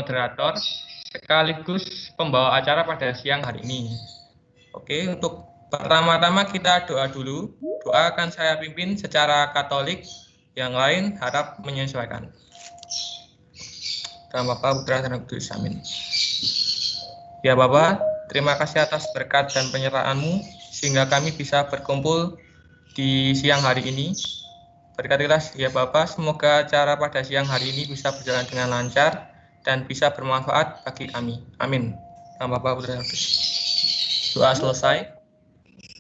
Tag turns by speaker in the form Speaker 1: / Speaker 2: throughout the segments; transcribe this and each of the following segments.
Speaker 1: moderator sekaligus pembawa acara pada siang hari ini. Oke, untuk pertama-tama kita doa dulu. Doa akan saya pimpin secara Katolik, yang lain harap menyesuaikan. Dalam Bapa, Putra, dan Roh Kudus. Amin. Ya Bapa, terima kasih atas berkat dan penyertaan-Mu sehingga kami bisa berkumpul di siang hari ini. Berkatilah ya Bapa, semoga acara pada siang hari ini bisa berjalan dengan lancar dan bisa bermanfaat bagi kami. Amin. Dalam Bapa, Putra, dan Roh Kudus. Doa selesai.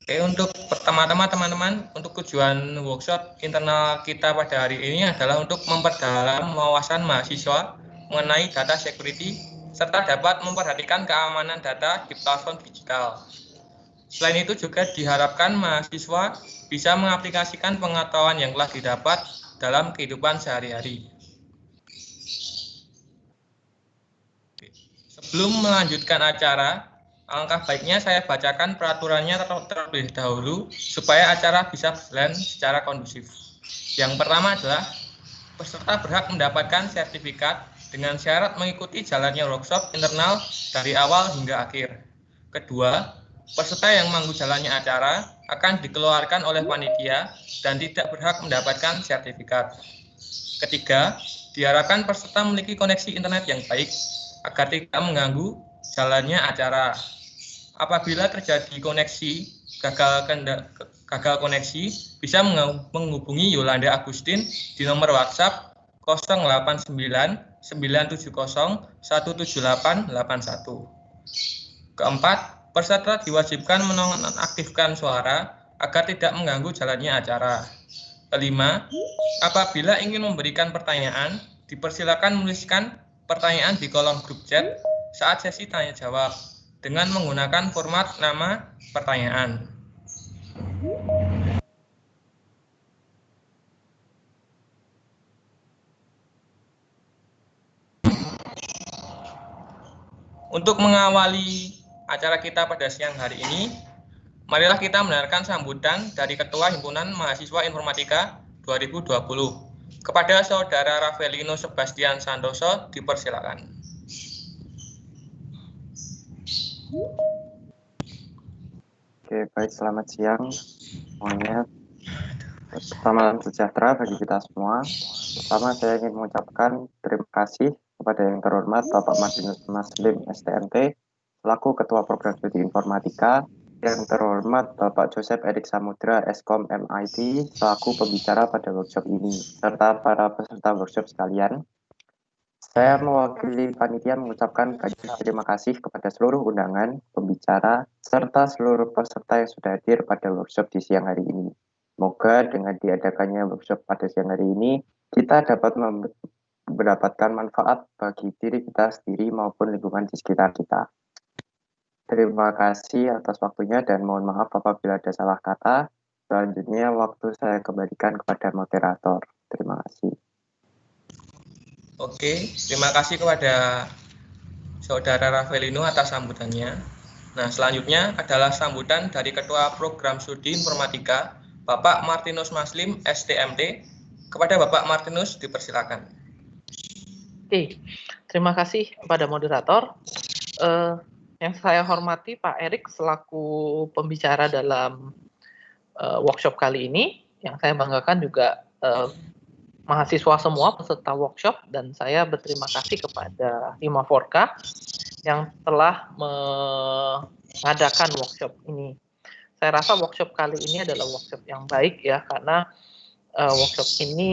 Speaker 1: Oke, untuk pertama-tama teman-teman, untuk tujuan workshop internal kita pada hari ini adalah untuk memperdalam wawasan mahasiswa mengenai data security serta dapat memperhatikan keamanan data di platform digital. Selain itu juga diharapkan mahasiswa bisa mengaplikasikan pengetahuan yang telah didapat dalam kehidupan sehari-hari. Sebelum melanjutkan acara, alangkah baiknya saya bacakan peraturannya terlebih dahulu supaya acara bisa berjalan secara kondusif. Yang pertama adalah peserta berhak mendapatkan sertifikat dengan syarat mengikuti jalannya workshop internal dari awal hingga akhir. Kedua, peserta yang mengganggu jalannya acara akan dikeluarkan oleh panitia dan tidak berhak mendapatkan sertifikat. Ketiga, diharapkan peserta memiliki koneksi internet yang baik agar tidak mengganggu jalannya acara. Apabila terjadi gagal koneksi, bisa menghubungi Yolanda Agustin di nomor WhatsApp 089 970 17881. Keempat, peserta diwajibkan menonaktifkan suara agar tidak mengganggu jalannya acara. Kelima, apabila ingin memberikan pertanyaan, dipersilakan menuliskan pertanyaan di kolom grup chat saat sesi tanya jawab dengan menggunakan format nama pertanyaan. Untuk mengawali acara kita pada siang hari ini, marilah kita mendengarkan sambutan dari Ketua Himpunan Mahasiswa Informatika 2020. Kepada Saudara Ravelino Sebastian Santoso, dipersilakan.
Speaker 2: Oke, baik, selamat siang semuanya. Salam sejahtera bagi kita semua. Pertama, saya ingin mengucapkan terima kasih kepada yang terhormat Bapak Martinus Maslim, STMT, selaku Ketua Program Studi Informatika, yang terhormat Bapak Joseph Erik Samudra, Eskom MIT, selaku pembicara pada workshop ini, serta para peserta workshop sekalian. Saya mewakili panitia mengucapkan banyak terima kasih kepada seluruh undangan, pembicara, serta seluruh peserta yang sudah hadir pada workshop di siang hari ini. Semoga dengan diadakannya workshop pada siang hari ini, kita dapat mendapatkan manfaat bagi diri kita sendiri maupun lingkungan di sekitar kita. Terima kasih atas waktunya dan mohon maaf apabila ada salah kata. Selanjutnya waktu saya kembalikan kepada moderator. Terima kasih.
Speaker 1: Oke, terima kasih kepada Saudara Ravelino atas sambutannya. Nah, selanjutnya adalah sambutan dari Ketua Program Studi Informatika, Bapak Martinus Maslim, STMT. Kepada Bapak Martinus, dipersilakan.
Speaker 3: Oke, terima kasih kepada moderator. Yang saya hormati Pak Erik selaku pembicara dalam workshop kali ini. Yang saya banggakan juga mahasiswa semua peserta workshop, dan saya berterima kasih kepada Himaforka yang telah mengadakan workshop ini. Saya rasa workshop kali ini adalah workshop yang baik ya, karena workshop ini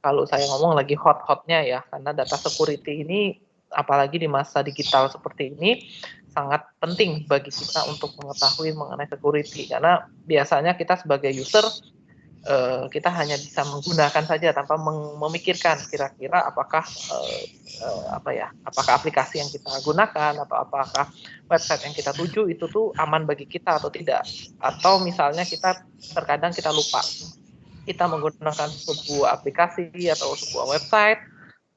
Speaker 3: kalau saya ngomong lagi hot-hotnya ya, karena data security ini apalagi di masa digital seperti ini sangat penting bagi kita untuk mengetahui mengenai security, karena biasanya kita sebagai user kita hanya bisa menggunakan saja tanpa memikirkan kira-kira apakah apakah aplikasi yang kita gunakan atau apakah website yang kita tuju itu tuh aman bagi kita atau tidak, atau misalnya terkadang kita lupa kita menggunakan sebuah aplikasi atau sebuah website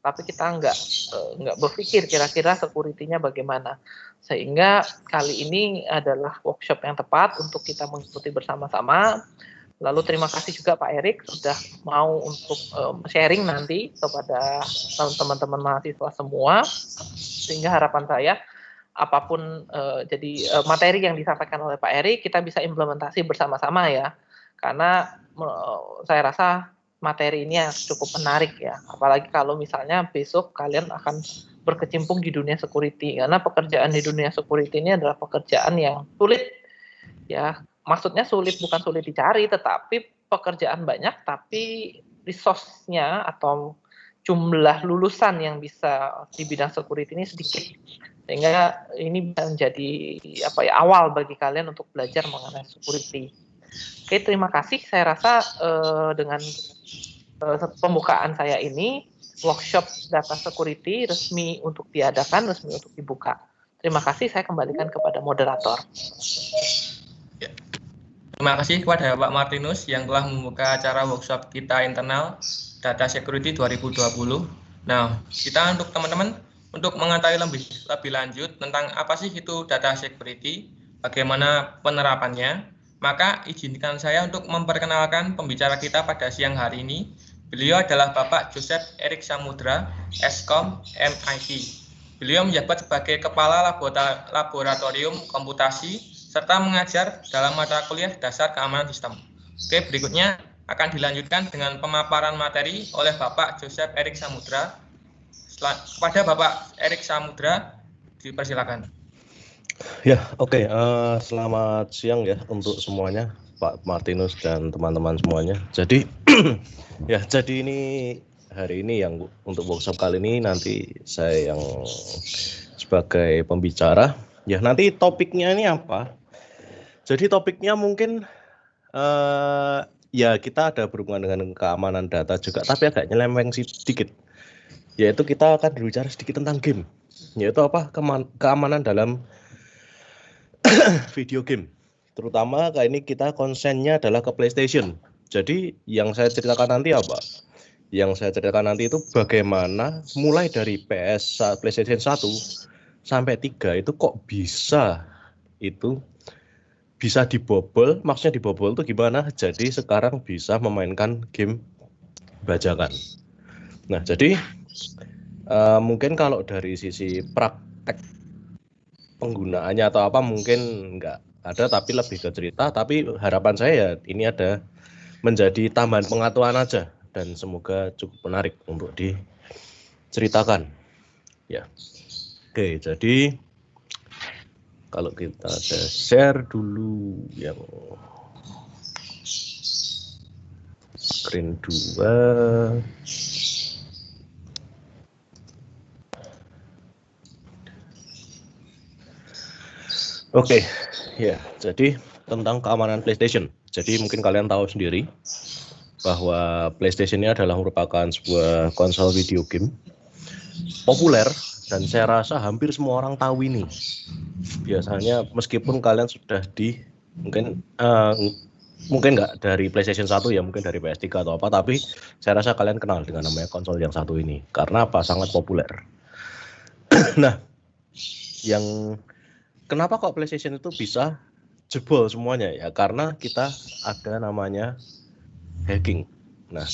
Speaker 3: tapi kita nggak berpikir kira-kira security-nya bagaimana, sehingga kali ini adalah workshop yang tepat untuk kita mengikuti bersama-sama. Lalu terima kasih juga Pak Erik sudah mau untuk sharing nanti kepada teman-teman mahasiswa semua, sehingga harapan saya apapun jadi materi yang disampaikan oleh Pak Erik kita bisa implementasi bersama-sama ya, karena saya rasa materi ini cukup menarik ya, apalagi kalau misalnya besok kalian akan berkecimpung di dunia security, karena pekerjaan di dunia security ini adalah pekerjaan yang sulit ya. Maksudnya sulit bukan sulit dicari, tetapi pekerjaan banyak tapi resource-nya atau jumlah lulusan yang bisa di bidang security ini sedikit, sehingga ini bisa menjadi awal bagi kalian untuk belajar mengenai security. Oke, terima kasih. Saya rasa dengan pembukaan saya ini workshop data security resmi untuk diadakan, resmi untuk dibuka. Terima kasih. Saya kembalikan kepada moderator.
Speaker 1: Terima kasih kepada Pak Martinus yang telah membuka acara workshop kita internal Data Security 2020. Nah, kita untuk teman-teman untuk mengetahui lebih lanjut tentang apa sih itu Data Security, bagaimana penerapannya, maka izinkan saya untuk memperkenalkan pembicara kita pada siang hari ini. Beliau adalah Bapak Joseph Erik Samudra, Eskom MIT. Beliau menjabat sebagai Kepala Laboratorium Komputasi serta mengajar dalam mata kuliah dasar keamanan sistem. Oke, berikutnya akan dilanjutkan dengan pemaparan materi oleh Bapak Joseph Erik Samudra. Kepada Bapak Erik Samudra, dipersilakan.
Speaker 4: Ya, oke. Selamat siang ya untuk semuanya, Pak Martinus dan teman-teman semuanya. Jadi, jadi ini hari ini yang untuk workshop kali ini nanti saya yang sebagai pembicara. Ya, nanti topiknya ini apa? Jadi topiknya mungkin ya kita ada berhubungan dengan keamanan data juga, tapi agak nyeleweng sedikit. Yaitu kita akan berbicara sedikit tentang game. Yaitu apa? Keamanan dalam video game. Terutama kali ini kita konsennya adalah ke PlayStation. Jadi yang saya ceritakan nanti apa? Yang saya ceritakan nanti itu bagaimana mulai dari PlayStation 1 sampai 3 itu kok bisa dibobol. Maksudnya dibobol itu gimana? Jadi sekarang bisa memainkan game bajakan. Nah, jadi mungkin kalau dari sisi praktek penggunaannya atau apa mungkin nggak ada, tapi lebih ke cerita. Tapi harapan saya ya ini ada menjadi tambahan pengetahuan aja dan semoga cukup menarik untuk diceritakan. Ya, oke. Jadi kalau kita ada share dulu yang screen 2. Oke, ya. Jadi tentang keamanan PlayStation. Jadi mungkin kalian tahu sendiri bahwa PlayStation ini adalah merupakan sebuah konsol video game populer dan saya rasa hampir semua orang tahu ini. Biasanya meskipun kalian sudah mungkin nggak dari PlayStation 1 ya, mungkin dari PS3 atau apa, tapi saya rasa kalian kenal dengan namanya konsol yang satu ini. Karena apa? Sangat populer. Nah, kenapa kok PlayStation itu bisa jebol semuanya ya? Karena kita ada namanya hacking. Nah,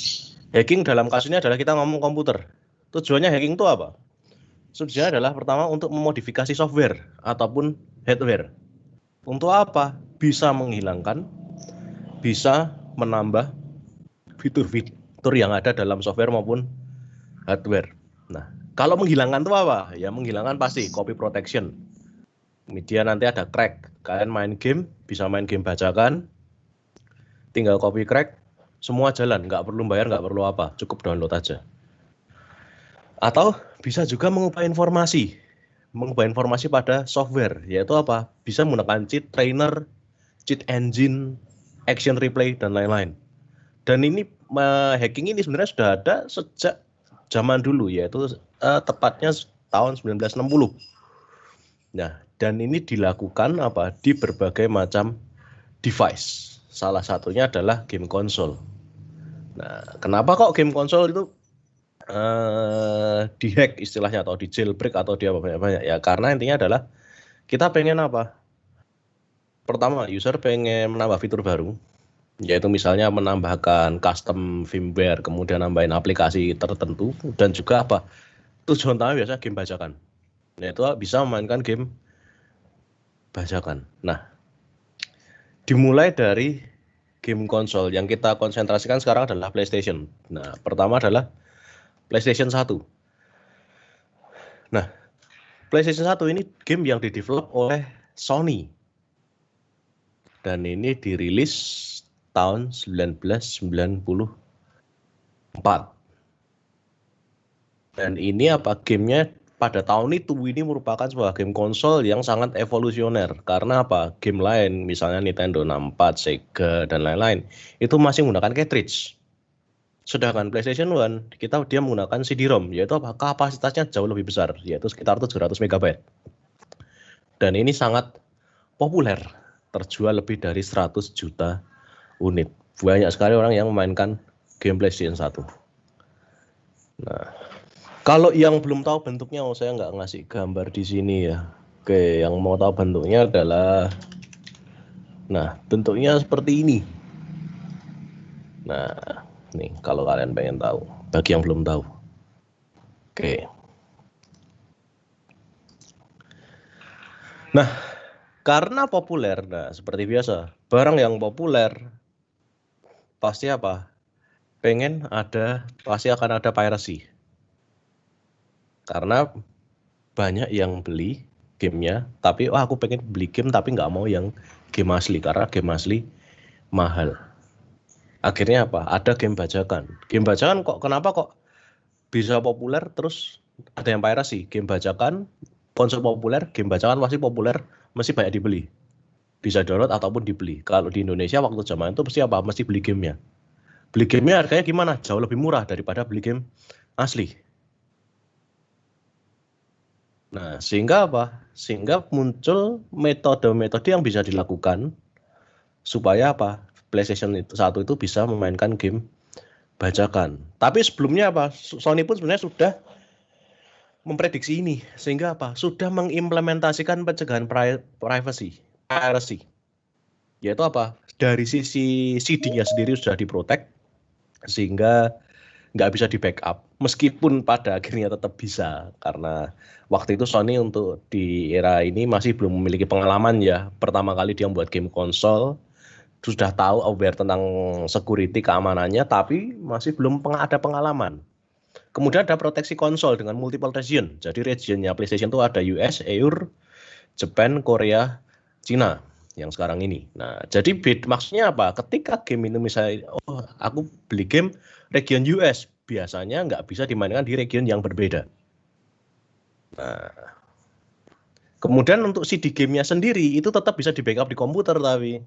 Speaker 4: hacking dalam kasus ini adalah kita ngomong komputer. Tujuannya hacking itu apa? Tujuannya adalah pertama untuk memodifikasi software ataupun hardware. Untuk apa? Bisa menghilangkan, bisa menambah fitur-fitur yang ada dalam software maupun hardware. Nah, kalau menghilangkan itu apa? Ya menghilangkan pasti copy protection. Kemudian nanti ada crack. Kalian main game, bisa main game bajakan, tinggal copy crack, semua jalan, nggak perlu bayar, nggak perlu apa, cukup download aja. Atau bisa juga mengubah informasi pada software, yaitu apa? Bisa menggunakan cheat trainer, cheat engine, action replay, dan lain-lain. Dan ini hacking ini sebenarnya sudah ada sejak zaman dulu, yaitu tepatnya tahun 1960. Nah, dan ini dilakukan di berbagai macam device. Salah satunya adalah game konsol. Nah, kenapa kok game konsol itu dihack istilahnya atau di jailbreak atau dia banyak-banyak ya? Karena intinya adalah kita pengen apa? Pertama, user pengen menambah fitur baru. Yaitu misalnya menambahkan custom firmware, kemudian nambahin aplikasi tertentu, dan juga apa? Tujuan utama biasanya game bajakan. Yaitu bisa memainkan game bajakan. Nah, dimulai dari game konsol yang kita konsentrasikan sekarang adalah PlayStation. Nah, pertama adalah PlayStation 1. Nah, PlayStation 1 ini game yang didevelop oleh Sony. Dan ini dirilis tahun 1994. Dan ini apa gamenya pada tahun itu ini merupakan sebuah game konsol yang sangat evolusioner. Karena apa? Game lain misalnya Nintendo 64, Sega dan lain-lain itu masih menggunakan cartridge. Sedangkan PlayStation 1 dia menggunakan CD-ROM, yaitu apa? Kapasitasnya jauh lebih besar, yaitu sekitar 700 MB. Dan ini sangat populer, terjual lebih dari 100 juta unit. Banyak sekali orang yang memainkan game PlayStation 1. Nah, kalau yang belum tahu bentuknya, saya nggak ngasih gambar di sini ya. Oke, yang mau tahu bentuknya adalah, nah, bentuknya seperti ini. Nah, nih kalau kalian pengen tahu, bagi yang belum tahu. Oke. Nah, karena populer, nah seperti biasa, barang yang populer pasti apa? Pasti akan ada piracy. Karena banyak yang beli gamenya, tapi aku pengen beli game tapi nggak mau yang game asli, karena game asli mahal. Akhirnya apa? Ada game bajakan. Game bajakan kenapa kok bisa populer terus ada yang piracy? Game bajakan, konsol populer, game bajakan pasti populer, mesti banyak dibeli. Bisa download ataupun dibeli. Kalau di Indonesia waktu zaman itu mesti apa? Mesti beli gamenya. Beli gamenya harganya gimana? Jauh lebih murah daripada beli game asli. Nah, sehingga apa? Sehingga muncul metode-metode yang bisa dilakukan supaya apa? PlayStation 1 itu bisa memainkan game bajakan. Tapi sebelumnya apa? Sony pun sebenarnya sudah memprediksi ini, sehingga apa? Sudah mengimplementasikan pencegahan piracy. Yaitu apa? Dari sisi CD-nya sendiri sudah diprotek, sehingga nggak bisa di backup, meskipun pada akhirnya tetap bisa, karena waktu itu Sony untuk di era ini masih belum memiliki pengalaman ya. Pertama kali dia membuat game konsol, sudah tahu aware tentang security keamanannya, tapi masih belum ada pengalaman. Kemudian ada proteksi konsol dengan multiple region. Jadi regionnya PlayStation itu ada US, EU, Japan, Korea, Cina yang sekarang ini. Nah, jadi maksudnya apa? Ketika game ini misalnya, aku beli game region US, biasanya nggak bisa dimainkan di region yang berbeda. Nah, kemudian untuk CD gamenya sendiri itu tetap bisa di backup di komputer, tapi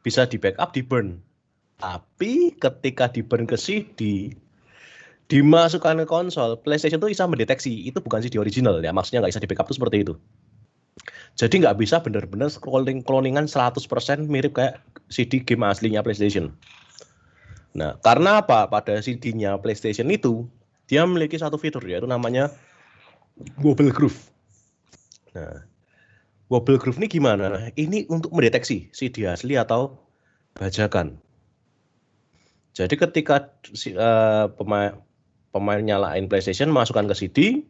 Speaker 4: bisa di backup di burn. Tapi ketika di burn ke CD, dimasukkan ke konsol, PlayStation itu bisa mendeteksi itu bukan CD original ya, maksudnya nggak bisa di backup itu seperti itu. Jadi nggak bisa benar-benar cloningan 100% mirip kayak CD game aslinya PlayStation. Nah, karena apa? Pada CD-nya PlayStation itu, dia memiliki satu fitur, yaitu namanya wobble groove. Nah, wobble groove ini gimana? Nah, ini untuk mendeteksi CD asli atau bajakan. Jadi ketika pemain nyalain PlayStation, masukkan ke CD,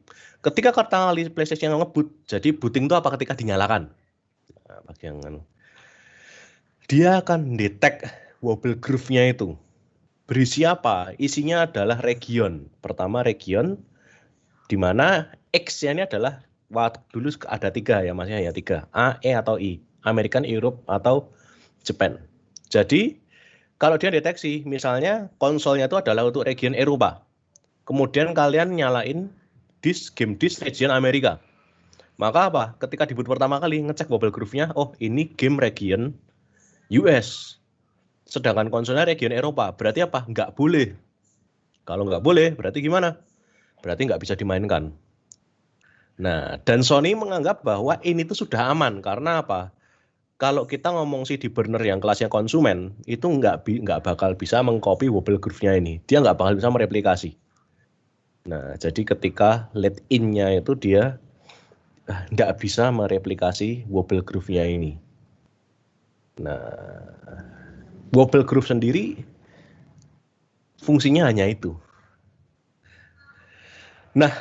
Speaker 4: ketika kali PlayStation ngebut, jadi booting itu apa? Ketika dinyalakan. Nah, bagian dia akan detect wobble groove-nya itu. Berisi apa? Isinya adalah region. Pertama region, di mana X-nya ini adalah, dulu ada 3 ya, maksudnya ya 3, A, E atau I, American, Europe atau Japan. Jadi kalau dia deteksi, misalnya konsolnya itu adalah untuk region Eropa, kemudian kalian nyalain game disk region Amerika, maka apa? Ketika diboot pertama kali ngecek wobble groove-nya, oh ini game region US. Sedangkan konsolnya region Eropa, berarti apa? Nggak boleh. Kalau nggak boleh, berarti gimana? Berarti nggak bisa dimainkan. Nah, dan Sony menganggap bahwa ini tuh sudah aman, karena apa? Kalau kita ngomong CD burner yang kelasnya konsumen, itu nggak bakal bisa mengcopy wobble groove-nya ini. Dia nggak bakal bisa mereplikasi. Nah, jadi ketika let in-nya itu dia nggak bisa mereplikasi wobble groove-nya ini. Nah, Wobble groove sendiri fungsinya hanya itu. Nah,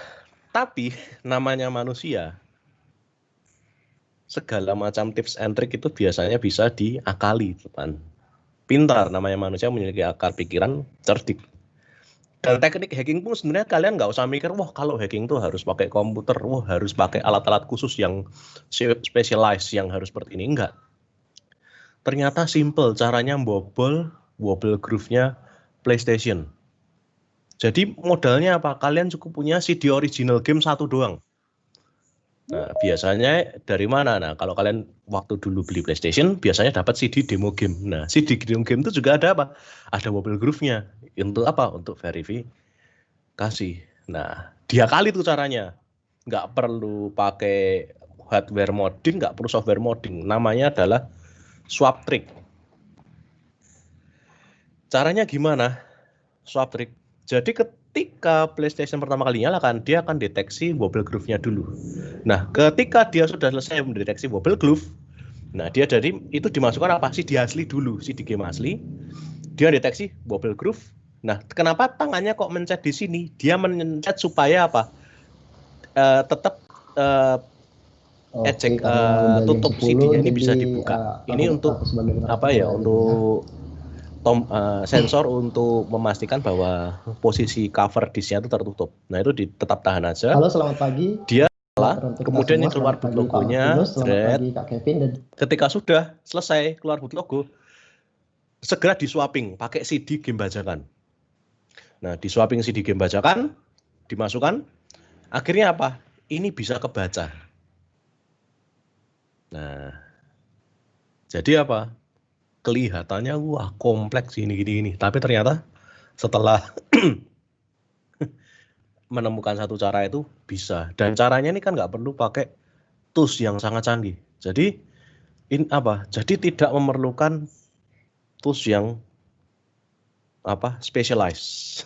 Speaker 4: tapi namanya manusia, segala macam tips and trick itu biasanya bisa diakali, teman. Pintar, namanya manusia memiliki akal pikiran cerdik. Dan teknik hacking pun sebenarnya kalian nggak usah mikir, wah kalau hacking tuh harus pakai komputer, wah harus pakai alat-alat khusus yang specialized, yang harus seperti ini. Enggak. Ternyata simple caranya bobol wobble groove-nya PlayStation. Jadi modalnya apa? Kalian cukup punya CD original game satu doang. Nah, biasanya dari mana? Nah, kalau kalian waktu dulu beli PlayStation, biasanya dapat CD demo game. Nah, CD demo game itu juga ada apa? Ada wobble groove-nya. Untuk apa? Untuk verifikasi. Nah, dia kali tuh caranya. Nggak perlu pakai hardware modding, nggak perlu software modding. Namanya adalah swap trick. Caranya gimana? Swap trick. Jadi ketika PlayStation pertama kali nyalakan, dia akan deteksi wobble groove-nya dulu. Nah, ketika dia sudah selesai mendeteksi wobble groove, nah dia jadi itu dimasukkan apa? CD asli dulu, CD game asli. Dia deteksi wobble groove. Nah, kenapa tangannya kok mencet di sini? Dia mencet supaya apa? Tetap eject tutup CD-nya ini bisa dibuka. Ini untuk apa ya? Untuk sensor untuk memastikan bahwa posisi cover disknya itu tertutup. Nah itu tetap tahan aja.
Speaker 5: Halo, selamat pagi.
Speaker 4: Dia kemudian ini keluar boot logonya. Ketika sudah selesai keluar boot logo, segera di swapping pakai CD game bajakan. Nah di swapping CD game bajakan, dimasukkan. Akhirnya apa? Ini bisa kebaca. Nah jadi apa? Kelihatannya wah kompleks ini. Tapi ternyata setelah menemukan satu cara itu bisa. Dan caranya ini kan nggak perlu pakai tools yang sangat canggih. Jadi ini apa? Jadi tidak memerlukan tools yang apa specialized.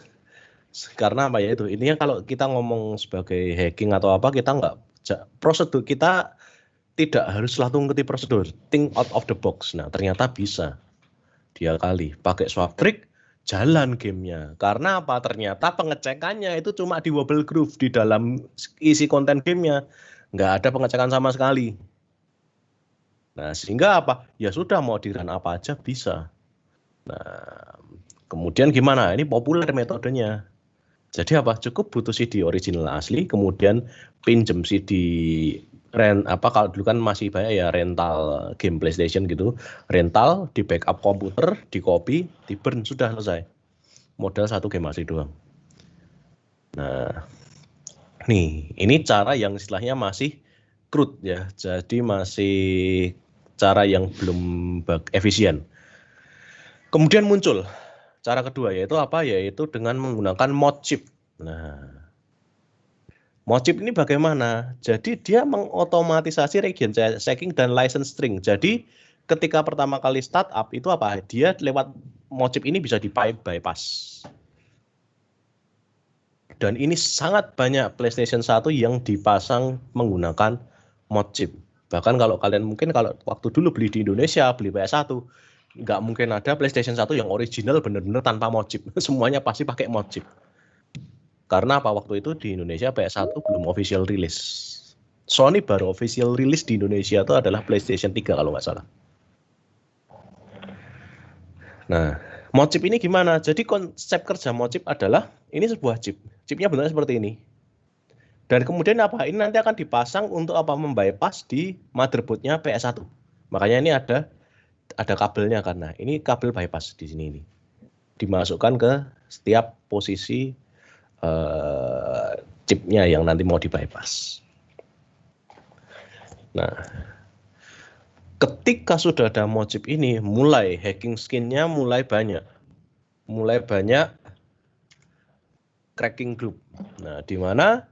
Speaker 4: Karena apa ya itu? Ini kalau kita ngomong sebagai hacking atau apa, kita nggak prosedur, kita tidak harus langsung ngerti prosedur, think out of the box. Nah ternyata bisa. Dia kali pakai swap trick, jalan gamenya. Karena apa? Ternyata pengecekannya itu cuma di wobble groove, di dalam isi konten gamenya nggak ada pengecekan sama sekali. Nah sehingga apa? Ya sudah mau di run apa aja bisa. Nah kemudian gimana? Ini populer metodenya. Jadi apa? Cukup butuh CD original asli, kemudian pinjem CD kalau dulu kan masih banyak ya rental game PlayStation gitu, rental di backup komputer, di copy, di burn, sudah selesai. Modal satu game asli doang. Nah, nih ini cara yang istilahnya masih crude ya, jadi masih cara yang belum efisien. Kemudian muncul cara kedua yaitu apa? Yaitu dengan menggunakan mod chip. Nah. Mod chip ini bagaimana? Jadi dia mengotomatisasi region checking dan license string. Jadi ketika pertama kali startup itu apa? Dia lewat mod chip ini bisa bypass. Dan ini sangat banyak PlayStation 1 yang dipasang menggunakan mod chip. Bahkan kalau kalian mungkin kalau waktu dulu beli di Indonesia, beli PS1, nggak mungkin ada PlayStation 1 yang original benar-benar tanpa mod chip. Semuanya pasti pakai mod chip. Karena apa waktu itu di Indonesia PS1 belum official release. Sony baru official release di Indonesia itu adalah PlayStation 3 kalau nggak salah. Nah, mod chip ini gimana? Jadi konsep kerja mod chip adalah ini sebuah chip. Chipnya bentuknya seperti ini. Dan kemudian apa? Ini nanti akan dipasang untuk apa? Membypass di motherboardnya PS1. Makanya ini ada kabelnya karena ini kabel bypass di sini ini. Dimasukkan ke setiap posisi chipnya yang nanti mau di-bypass. Nah, ketika sudah ada mod chip ini, mulai hacking skinnya mulai banyak cracking group. Nah, di mana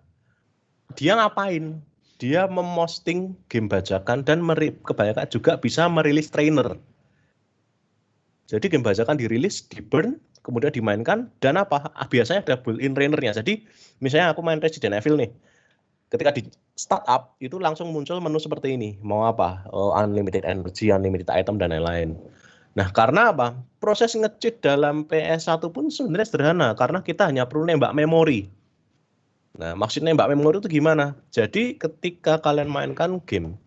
Speaker 4: dia ngapain? Dia memposting game bajakan dan kebanyakan juga bisa merilis trainer. Jadi game bajakan dirilis, di burn, kemudian dimainkan, dan apa? Biasanya ada built-in trainernya. Jadi misalnya aku main Resident Evil nih, ketika di startup itu langsung muncul menu seperti ini. Mau apa? Oh, unlimited energy, unlimited item, dan lain-lain. Nah, karena apa? Proses nge-cheat dalam PS1 pun sebenarnya sederhana karena kita hanya perlu nembak memori. Nah, maksud nembak memori itu gimana? Jadi ketika kalian mainkan game,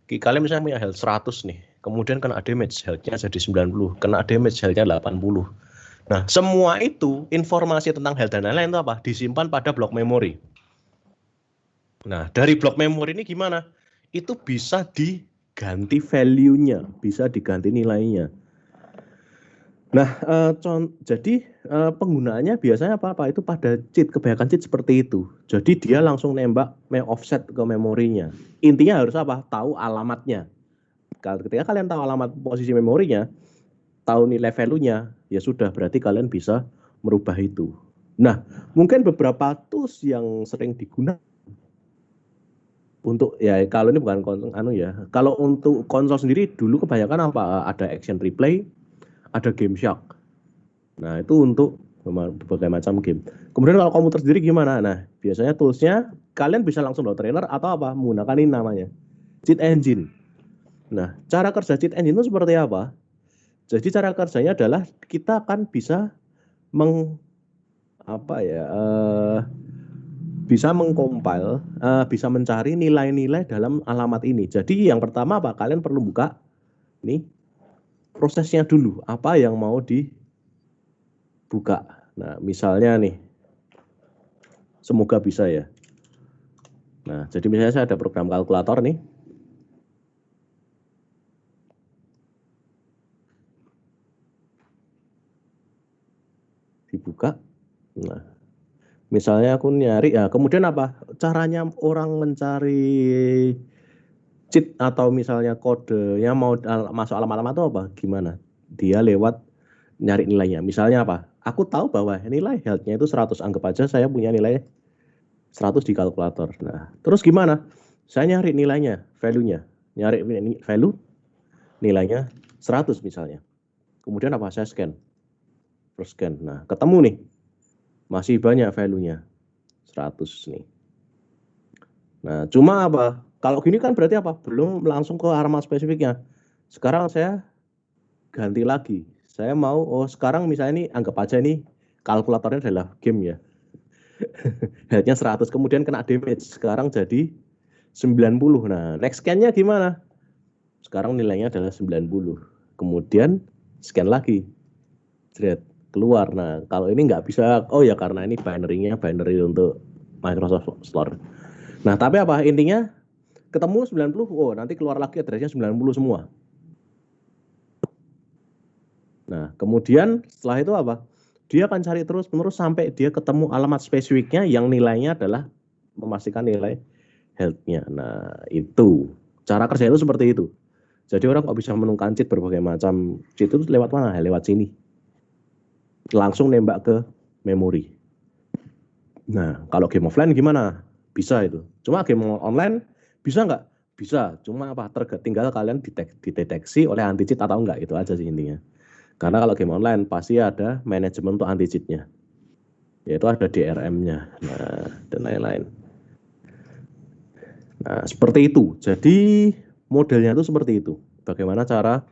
Speaker 4: kalian misalnya punya health 100 nih, kemudian kena damage health-nya jadi 90, kena damage health-nya 80. Nah, semua itu informasi tentang health dan lain-lain itu apa? Disimpan pada blok memori. Nah, dari blok memori ini gimana? Itu bisa diganti value-nya, bisa diganti nilainya. Nah, jadi penggunaannya biasanya apa? Itu pada cheat, kebanyakan cheat seperti itu. Jadi dia langsung nembak offset ke memorinya. Intinya harus apa? Tahu alamatnya. Ketika kalian tahu alamat posisi memorinya, tahu nilai value-nya, ya sudah, berarti kalian bisa merubah itu. Nah, mungkin beberapa tools yang sering digunakan untuk, ya kalau ini bukan kalau untuk konsol sendiri dulu kebanyakan apa? Ada Action Replay, ada Game Shark. Nah, itu untuk berbagai macam game. Kemudian kalau komputer sendiri gimana? Nah, biasanya toolsnya kalian bisa langsung download trailer atau apa? Menggunakan ini namanya cheat engine. Nah, cara kerja cheat engine itu seperti apa? Jadi cara kerjanya adalah kita akan bisa bisa mengcompile, bisa mencari nilai-nilai dalam alamat ini. Jadi yang pertama apa? Kalian perlu buka nih prosesnya dulu, apa yang mau dibuka. Nah, misalnya nih, semoga bisa ya. Nah, jadi misalnya saya ada program kalkulator nih. Dibuka. Nah, misalnya aku nyari, ya kemudian apa? Caranya orang mencari cheat atau misalnya kodenya mau masuk alamat-alamat itu apa? Gimana? Dia lewat nyari nilainya. Misalnya apa? Aku tahu bahwa nilai health-nya itu 100. Anggap aja saya punya nilai 100 di kalkulator. Nah, terus gimana? Saya nyari nilainya, value-nya. Nyari value, nilainya 100 misalnya. Kemudian apa? Saya scan. Terus scan. Nah, ketemu nih. Masih banyak value-nya. 100 nih. Nah, cuma apa? Kalau gini kan berarti apa? Belum langsung ke alamat spesifiknya. Sekarang saya ganti lagi. Saya mau, sekarang misalnya ini anggap aja nih kalkulatornya adalah game ya. Health-nya 100, kemudian kena damage. Sekarang jadi 90. Nah, next scan-nya gimana? Sekarang nilainya adalah 90. Kemudian scan lagi. Jret, keluar. Nah, kalau ini nggak bisa, ya karena ini binary untuk Microsoft Store. Nah, tapi apa? Intinya ketemu 90, nanti keluar lagi address-nya 90 semua. Nah, kemudian setelah itu apa? Dia akan cari terus-menerus sampai dia ketemu alamat spesifiknya yang nilainya adalah memastikan nilai health-nya. Nah, itu. Cara kerja itu seperti itu. Jadi orang kok bisa menemukan cheat berbagai macam cheat itu lewat mana? Lewat sini. Langsung nembak ke memori. Nah, kalau game offline gimana? Bisa itu. Cuma game online bisa nggak? Bisa. Cuma apa? Tinggal kalian dideteksi oleh anti cheat atau enggak. Itu aja sih intinya. Karena kalau game online pasti ada manajemen untuk anti cheat-nya. Yaitu ada DRM-nya. Nah, dan lain-lain. Nah, seperti itu. Jadi modelnya itu seperti itu. Bagaimana cara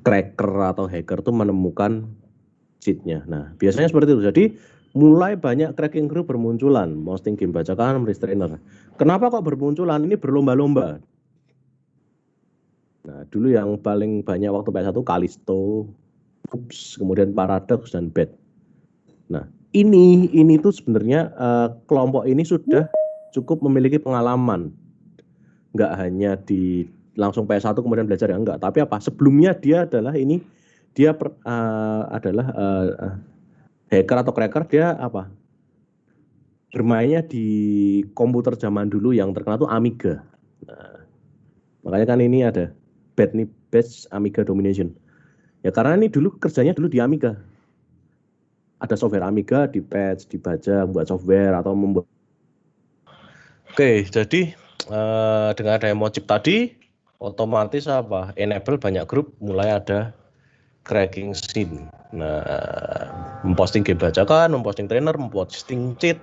Speaker 4: cracker atau hacker itu menemukan cheat-nya. Nah, biasanya seperti itu. Jadi mulai banyak cracking group bermunculan, posting game bajakan, restrainer. Kenapa kok bermunculan? Ini berlomba-lomba. Nah, dulu yang paling banyak waktu PS1 Callisto, kemudian Paradox dan Bad. Nah, ini tuh sebenarnya kelompok ini sudah cukup memiliki pengalaman. Nggak hanya di langsung PS1 kemudian belajar ya, enggak. Tapi apa? Sebelumnya dia adalah hacker atau cracker. Dia apa? Bermainnya di komputer zaman dulu yang terkenal tuh Amiga. Nah, makanya kan ini ada Bad Amiga Domination. Ya karena ini dulu kerjanya di Amiga. Ada software Amiga, di-patch, dibaca, buat software atau membuat. Oke, jadi dengan ada emojip tadi, otomatis apa? Enable banyak grup, mulai ada cracking scene. Nah, memposting game bajakan, memposting trainer, memposting cheat,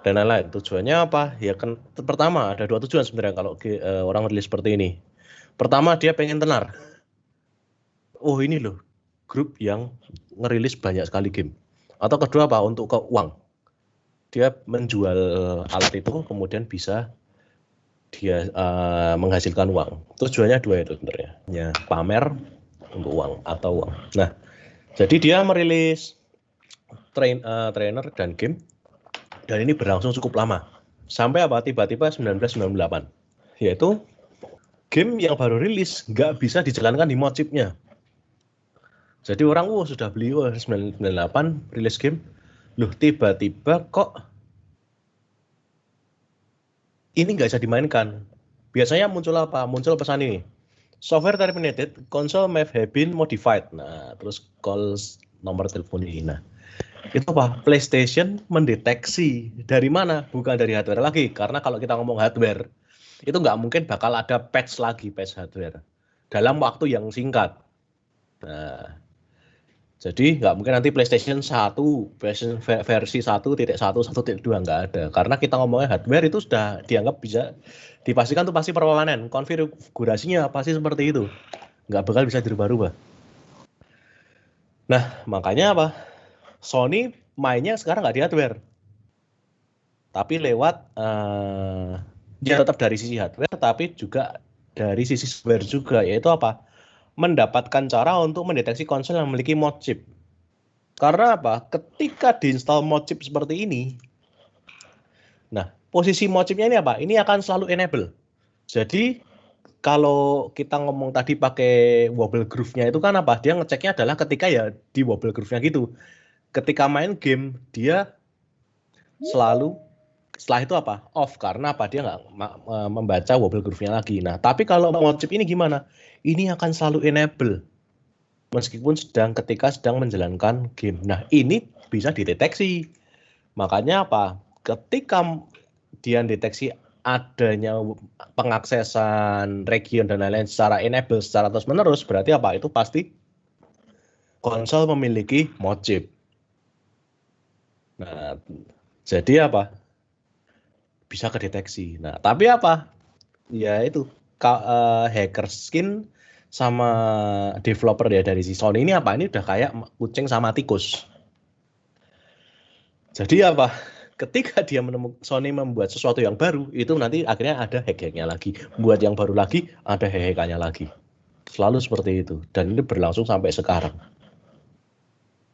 Speaker 4: dan lain-lain. Tujuannya apa? Ya kan pertama ada dua tujuan sebenarnya kalau orang rilis seperti ini. Pertama dia pengen tenar. Oh ini loh, grup yang ngerilis banyak sekali game. Atau kedua apa? Untuk ke uang. Dia menjual alat itu kemudian bisa dia menghasilkan uang. Tujuannya dua itu sebenarnya. Ya, pamer untuk uang atau uang. Nah, jadi dia merilis trainer dan game. Dan ini berlangsung cukup lama. Sampai apa? Tiba-tiba 1998. Yaitu game yang baru rilis nggak bisa dijalankan di mod chipnya. Jadi orang sudah beli 998 rilis game. Loh tiba-tiba kok ini nggak bisa dimainkan. Biasanya muncul apa? Muncul pesan ini. Software terminated, console may have been modified. Nah, terus call nomor telepon ini. Nah, itu apa? PlayStation mendeteksi dari mana? Bukan dari hardware lagi. Karena kalau kita ngomong hardware, itu nggak mungkin bakal ada patch lagi, patch hardware. Dalam waktu yang singkat. Nah, jadi nggak mungkin nanti PlayStation 1, versi 1.1, 1.2 nggak ada. Karena kita ngomongnya hardware itu sudah dianggap bisa dipastikan tuh pasti permanen. Konfigurasinya pasti seperti itu. Nggak bakal bisa dirubah-rubah. Nah, makanya apa? Sony mainnya sekarang nggak di hardware. Tapi lewat, ya tetap dari sisi hardware, tapi juga dari sisi software juga. Yaitu apa? Mendapatkan cara untuk mendeteksi konsol yang memiliki mod chip. Karena apa? Ketika diinstal mod chip seperti ini, nah posisi mod chipnya ini apa? Ini akan selalu enable. Jadi kalau kita ngomong tadi pakai wobble groove-nya itu kan apa? Dia ngeceknya adalah ketika ya di wobble groove-nya gitu. Ketika main game dia selalu setelah itu apa? Off karena apa? Dia nggak membaca wobble groove-nya lagi. Nah, tapi kalau mod chip ini gimana? Ini akan selalu enable meskipun ketika sedang menjalankan game. Nah, ini bisa dideteksi. Makanya apa? Ketika dia deteksi adanya pengaksesan region dan lain-lain secara enable secara terus-menerus, berarti apa? Itu pasti konsol memiliki mod chip. Nah, jadi apa? Bisa kedeteksi. Nah, tapi apa? Ya itu hacker skin sama developer ya dari si Sony ini apa? Ini udah kayak kucing sama tikus. Jadi apa? Ketika dia Sony membuat sesuatu yang baru, itu nanti akhirnya ada hack-hacknya lagi. Buat yang baru lagi, ada hack-hackannya lagi. Selalu seperti itu. Dan ini berlangsung sampai sekarang.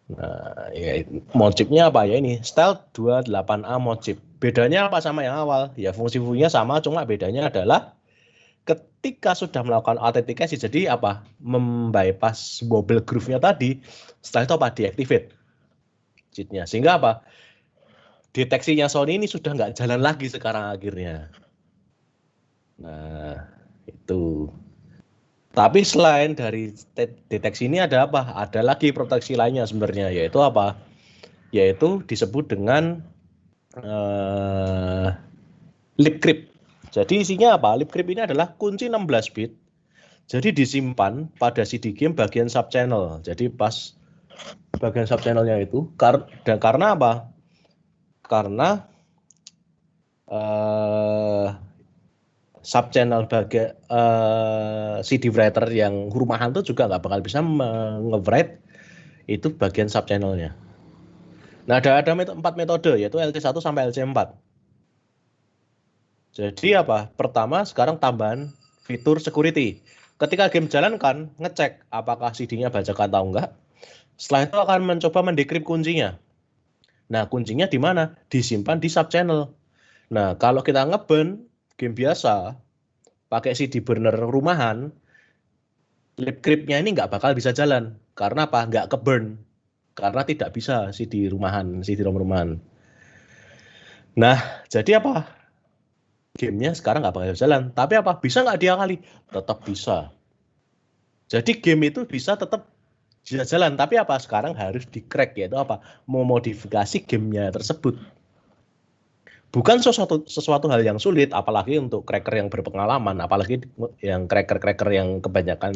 Speaker 4: Nah, ya, mod chipnya apa ya ini? Stealth 28A mod chip. Bedanya apa sama yang awal? Ya fungsi-fungsinya sama, cuma bedanya adalah ketika sudah melakukan autentikasi, jadi apa? Membypass wobble groove-nya tadi, setelah itu apa? Deactivate cheat-nya. Sehingga apa? Deteksinya Sony ini sudah nggak jalan lagi sekarang akhirnya. Nah, itu. Tapi selain dari deteksi ini ada apa? Ada lagi proteksi lainnya sebenarnya, yaitu apa? Yaitu disebut dengan lip crypt. Jadi isinya apa? Lip crypt ini adalah kunci 16 bit. Jadi disimpan pada CD game bagian subchannel. Jadi pas bagian subchannelnya itu, dan karena apa? Karena subchannel bagian CD writer yang rumahan itu juga nggak bakal bisa nge-write itu bagian subchannelnya. Nah, ada 4 metode, yaitu LC1 sampai LC4. Jadi apa? Pertama, sekarang tambahan fitur security. Ketika game jalankan, ngecek apakah CD-nya bajakan atau enggak. Setelah itu akan mencoba mendekrip kuncinya. Nah, kuncinya di mana? Disimpan di subchannel. Nah, kalau kita nge-burn game biasa, pakai CD burner rumahan, lip crypt-nya ini nggak bakal bisa jalan. Karena apa? Nggak ke-burn. Karena tidak bisa CD rumahan, CD-ROM rumahan. Nah, jadi apa? Gamenya sekarang nggak bakal jalan. Tapi apa? Bisa nggak diakali? Tetap bisa. Jadi game itu bisa tetap jalan. Tapi apa? Sekarang harus di-crack, yaitu apa? Memodifikasi gamenya tersebut. Bukan sesuatu hal yang sulit, apalagi untuk cracker yang berpengalaman, apalagi yang cracker yang kebanyakan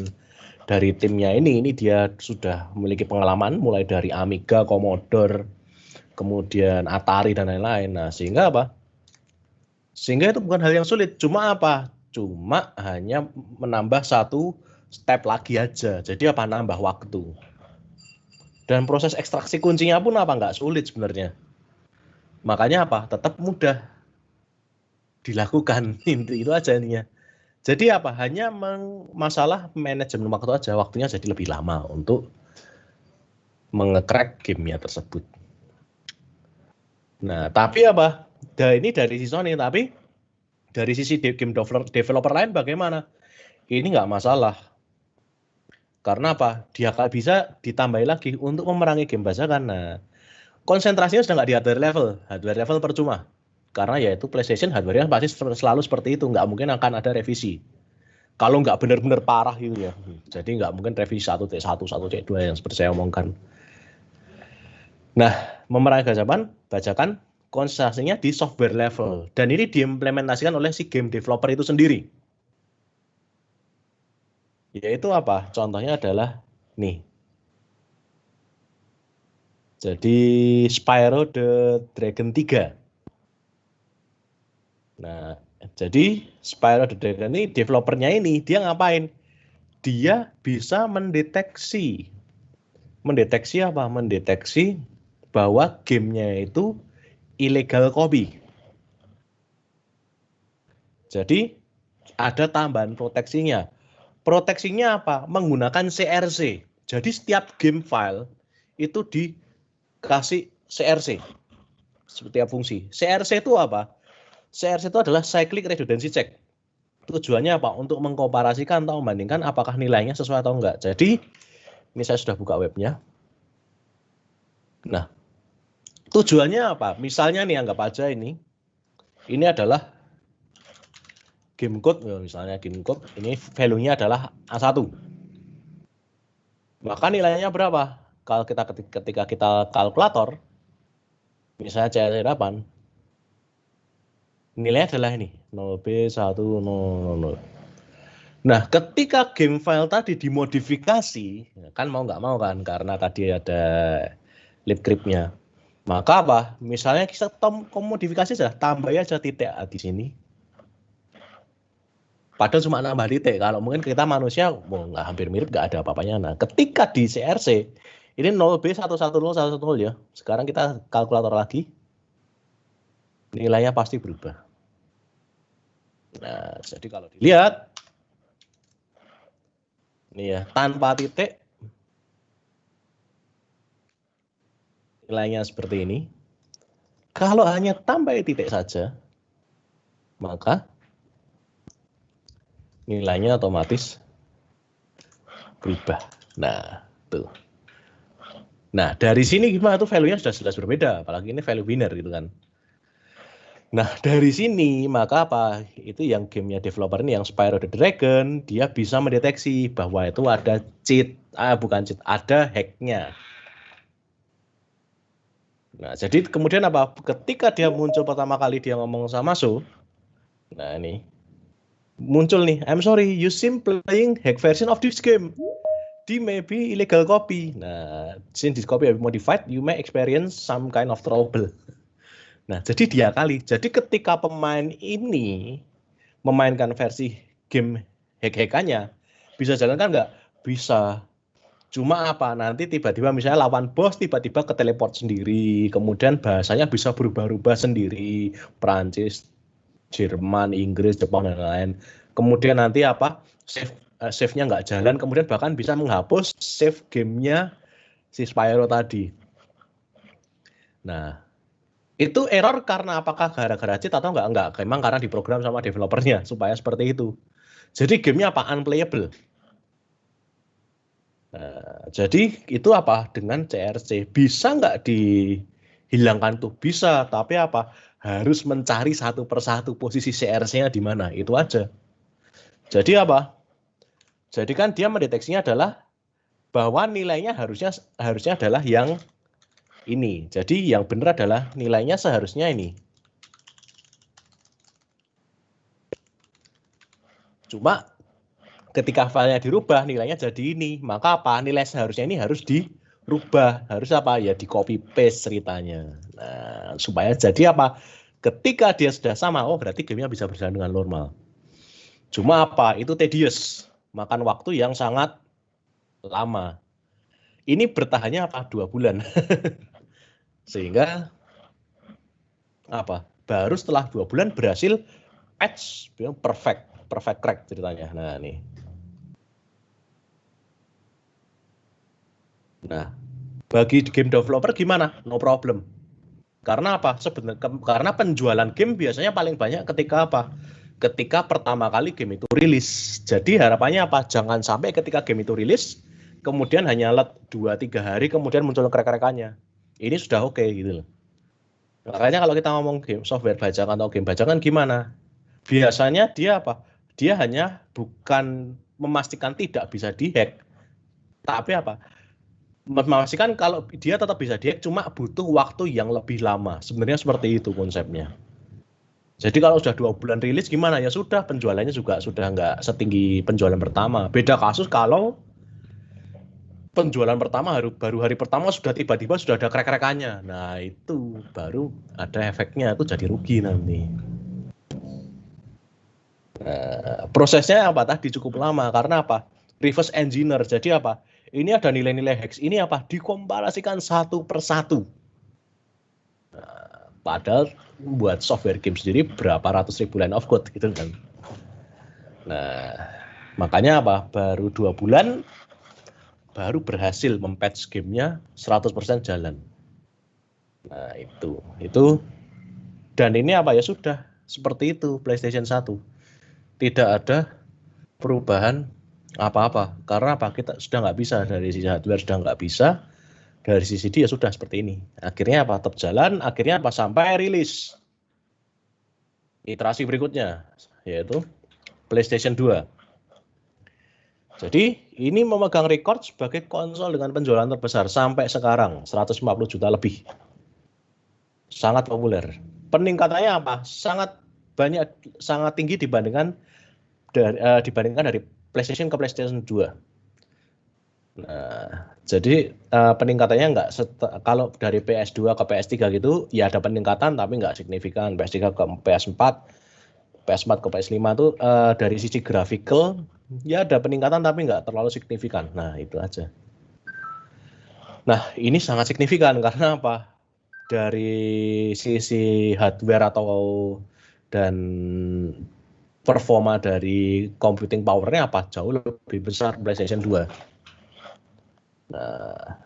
Speaker 4: dari timnya ini dia sudah memiliki pengalaman mulai dari Amiga, Commodore, kemudian Atari dan lain-lain. Nah, sehingga apa? Sehingga itu bukan hal yang sulit, cuma apa? cuma hanya menambah satu step lagi aja. Jadi apa? Nambah waktu. Dan proses ekstraksi kuncinya pun apa? Nggak sulit sebenarnya. Makanya apa? Tetap mudah dilakukan. Itu aja intinya. Jadi apa? Hanya masalah manajemen waktu aja. Waktunya jadi lebih lama untuk menge-crack gamenya tersebut. Nah, tapi apa? Ini dari sisi Sony, tapi dari sisi game developer lain bagaimana? Ini nggak masalah. Karena apa? Dia bisa ditambahi lagi untuk memerangi game bajakan. Nah, konsentrasinya sudah nggak di hardware level percuma. Karena yaitu PlayStation hardware-nya pasti selalu seperti itu, nggak mungkin akan ada revisi. Kalau nggak benar-benar parah gitu ya. Jadi nggak mungkin revisi 1.1, 1.2 yang seperti saya omongkan. Nah, memerangi bajakan konsentrasinya di software level. Dan ini diimplementasikan oleh si game developer itu sendiri. Yaitu apa? Contohnya adalah nih. Jadi Spyro the Dragon 3. Nah, jadi Spyro the Dragon ini developernya ini dia ngapain? Dia bisa mendeteksi apa? Mendeteksi bahwa gamenya itu illegal copy. Jadi ada tambahan proteksinya. Proteksinya apa? Menggunakan CRC. Jadi setiap game file itu dikasih CRC. Setiap fungsi. CRC itu apa? CRC itu adalah Cyclic Redundancy Check. Tujuannya apa? Untuk mengkomparasikan atau membandingkan apakah nilainya sesuai atau enggak. Jadi ini saya sudah buka webnya. Nah, tujuannya apa? Misalnya nih, anggap aja ini adalah game code, misalnya game code, ini value-nya adalah A1. Maka nilainya berapa? Kalau ketika kita kalkulator, misalnya CR8, nilainya adalah ini, 0B100. Nah, ketika game file tadi dimodifikasi, kan mau nggak mau kan, karena tadi ada libcrypt-nya. Maka apa? Misalnya kita modifikasi saja, tambah aja titik A di sini. Padahal cuma nambah titik. Kalau mungkin kita manusia, nggak hampir mirip, nggak ada apa-apanya. Nah, ketika di CRC, ini 0B110 ya. Sekarang kita kalkulator lagi. Nilainya pasti berubah. Nah, jadi kalau dilihat, ini ya, tanpa titik, nilainya seperti ini. Kalau hanya tambah titik saja, maka nilainya otomatis berubah. Nah, tuh. Nah, dari sini gimana tuh value-nya sudah jelas berbeda, apalagi ini value binary gitu kan. Nah, dari sini maka apa? Itu yang gamenya developer ini yang Spyro the Dragon, dia bisa mendeteksi bahwa itu ada cheat, ada hack-nya. Nah, jadi kemudian apa? Ketika dia muncul pertama kali dia ngomong sama So, nah ini muncul nih, I'm sorry, you seem playing hack version of this game. This may be illegal copy. Nah, since this copy have been modified, you may experience some kind of trouble. Nah, jadi dia kali. Jadi ketika pemain ini memainkan versi game hack-hackannya, bisa jalan kan nggak? Bisa. Cuma apa? Nanti tiba-tiba misalnya lawan bos tiba-tiba ke teleport sendiri. Kemudian bahasanya bisa berubah-ubah sendiri. Perancis, Jerman, Inggris, Jepang, dan lain-lain. Kemudian nanti apa? Save-nya nggak jalan. Kemudian bahkan bisa menghapus save gamenya si Spyro tadi. Nah, itu error karena apakah gara-gara cheat atau enggak? Memang karena diprogram sama developernya supaya seperti itu. Jadi gamenya apa? Unplayable. Nah, jadi itu apa? Dengan CRC bisa nggak dihilangkan tuh? Bisa, tapi apa? Harus mencari satu persatu posisi CRC-nya di mana. Itu aja. Jadi apa? Jadi kan dia mendeteksinya adalah bahwa nilainya harusnya adalah yang ini. Jadi yang benar adalah nilainya seharusnya ini. Cuma ketika filenya dirubah nilainya jadi ini. Maka apa? Nilai seharusnya ini harus dirubah. Harus apa? Ya di copy paste ceritanya. Nah, supaya jadi apa? Ketika dia sudah sama, oh berarti gamenya bisa berjalan dengan normal. Cuma apa? Itu tedious, makan waktu yang sangat lama. Ini bertahannya apa? 2 bulan. Sehingga apa? Baru setelah 2 bulan berhasil patch perfect crack ceritanya. Nah, nih. Nah, bagi game developer gimana? No problem. Karena apa? Sebenarnya karena penjualan game biasanya paling banyak ketika apa? Ketika pertama kali game itu rilis. Jadi harapannya apa? Jangan sampai ketika game itu rilis kemudian hanya 2-3 hari kemudian muncul crack-crackannya. Ini sudah oke gitu loh. Makanya kalau kita ngomong game software bajakan atau game bajakan gimana? Biasanya dia apa? Dia hanya bukan memastikan tidak bisa dihack. Tapi apa? Memastikan kalau dia tetap bisa dihack cuma butuh waktu yang lebih lama. Sebenarnya seperti itu konsepnya. Jadi kalau sudah 2 bulan rilis gimana? Ya sudah, penjualannya juga sudah nggak setinggi penjualan pertama. Beda kasus kalau penjualan pertama baru hari pertama sudah tiba-tiba sudah ada crack-crackannya. Nah itu baru ada efeknya, itu jadi rugi nanti. Prosesnya apa tadi cukup lama karena apa? Reverse engineer. Jadi apa? Ini ada nilai-nilai hex. Ini apa? Dikomparasikan satu persatu. Nah, padahal buat software game sendiri berapa ratus ribu line of code gitu kan. Nah, makanya apa? Baru 2 bulan baru berhasil mempatch gamenya 100% jalan. Nah, itu dan ini apa ya sudah seperti itu PlayStation 1. Tidak ada perubahan apa-apa karena apa? Kita sudah nggak bisa dari sisi hardware sudah nggak bisa, dari sisi dia sudah seperti ini. Akhirnya apa? Tetap jalan, akhirnya apa? Sampai rilis iterasi berikutnya yaitu PlayStation 2. Jadi ini memegang rekor sebagai konsol dengan penjualan terbesar sampai sekarang 150 juta lebih. Sangat populer. Peningkatannya apa? Sangat banyak, sangat tinggi dibandingkan dari PlayStation ke PlayStation 2. Nah, jadi peningkatannya kalau dari PS2 ke PS3 gitu ya ada peningkatan tapi nggak signifikan. PS3 ke PS4, PS4 ke PS5 itu dari sisi graphical ya ada peningkatan tapi nggak terlalu signifikan. Nah itu aja. Nah ini sangat signifikan karena apa? Dari sisi hardware dan performa dari computing powernya apa? Jauh lebih besar PlayStation 2. Nah,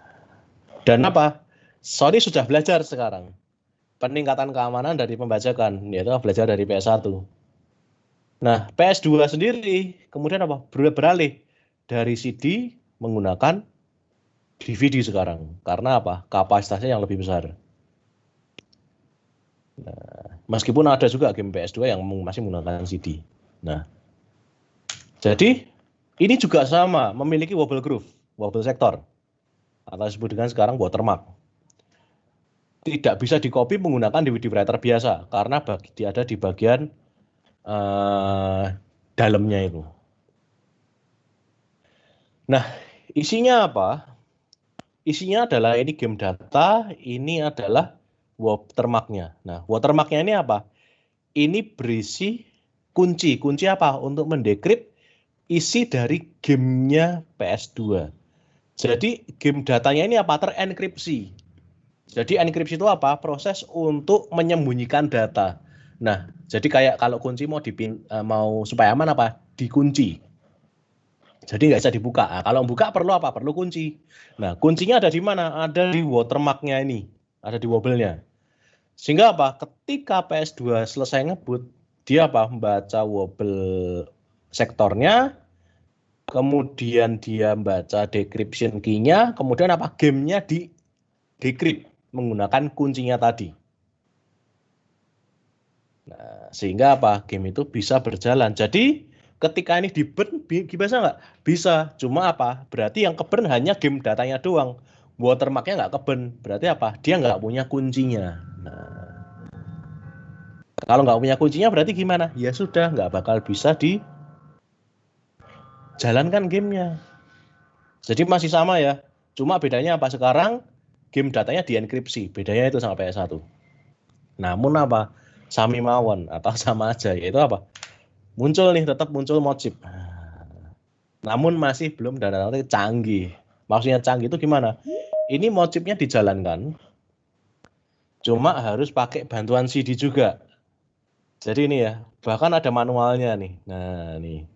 Speaker 4: dan apa? Sony sudah belajar sekarang. Peningkatan keamanan dari pembajakan, yaitu belajar dari PS1. Nah, PS2 sendiri kemudian apa? Beralih dari CD menggunakan DVD sekarang. Karena apa? Kapasitasnya yang lebih besar. Nah, meskipun ada juga game PS2 yang masih menggunakan CD. Nah, jadi ini juga sama, memiliki wobble groove, wobble sector. Atau disebut dengan sekarang watermark. Tidak bisa di-copy menggunakan DVD writer biasa. Karena dia ada di bagian dalamnya itu. Nah, isinya apa? Isinya adalah ini game data, ini adalah watermark-nya. Nah, watermark-nya ini apa? Ini berisi kunci. Kunci apa? Untuk mendekrip isi dari gamenya PS2. Jadi game datanya ini apa? Terenkripsi. Jadi enkripsi itu apa? Proses untuk menyembunyikan data. Nah, jadi kayak kalau kunci mau supaya aman apa? Dikunci. Jadi nggak bisa dibuka. Nah, kalau buka perlu apa? Perlu kunci. Nah, kuncinya ada di mana? Ada di watermark-nya ini. Ada di wobble-nya. Sehingga apa? Ketika PS2 selesai ngebut, dia apa? Membaca wobble sektornya, kemudian dia membaca decryption key-nya, kemudian apa? Gamenya di decrypt menggunakan kuncinya tadi. Nah, sehingga apa? Game itu bisa berjalan. Jadi ketika ini di-burn bisa nggak? Bisa. Cuma apa? Berarti yang ke-burn hanya game datanya doang. Watermark-nya nggak ke-burn. Berarti apa? Dia nggak punya kuncinya. Nah, kalau nggak punya kuncinya berarti gimana? Ya sudah, nggak bakal bisa dijalankan gamenya. Jadi masih sama ya. Cuma bedanya apa? Sekarang game datanya dienkripsi. Bedanya itu sama PS1. Namun apa? Sami mawon atau sama aja, yaitu apa? Muncul nih, tetap muncul mod chip. Namun masih belum dalam arti canggih. Maksudnya canggih itu gimana? Ini mod chipnya dijalankan, cuma harus pakai bantuan CD juga. Jadi ini ya, bahkan ada manualnya nih. Nah, nih.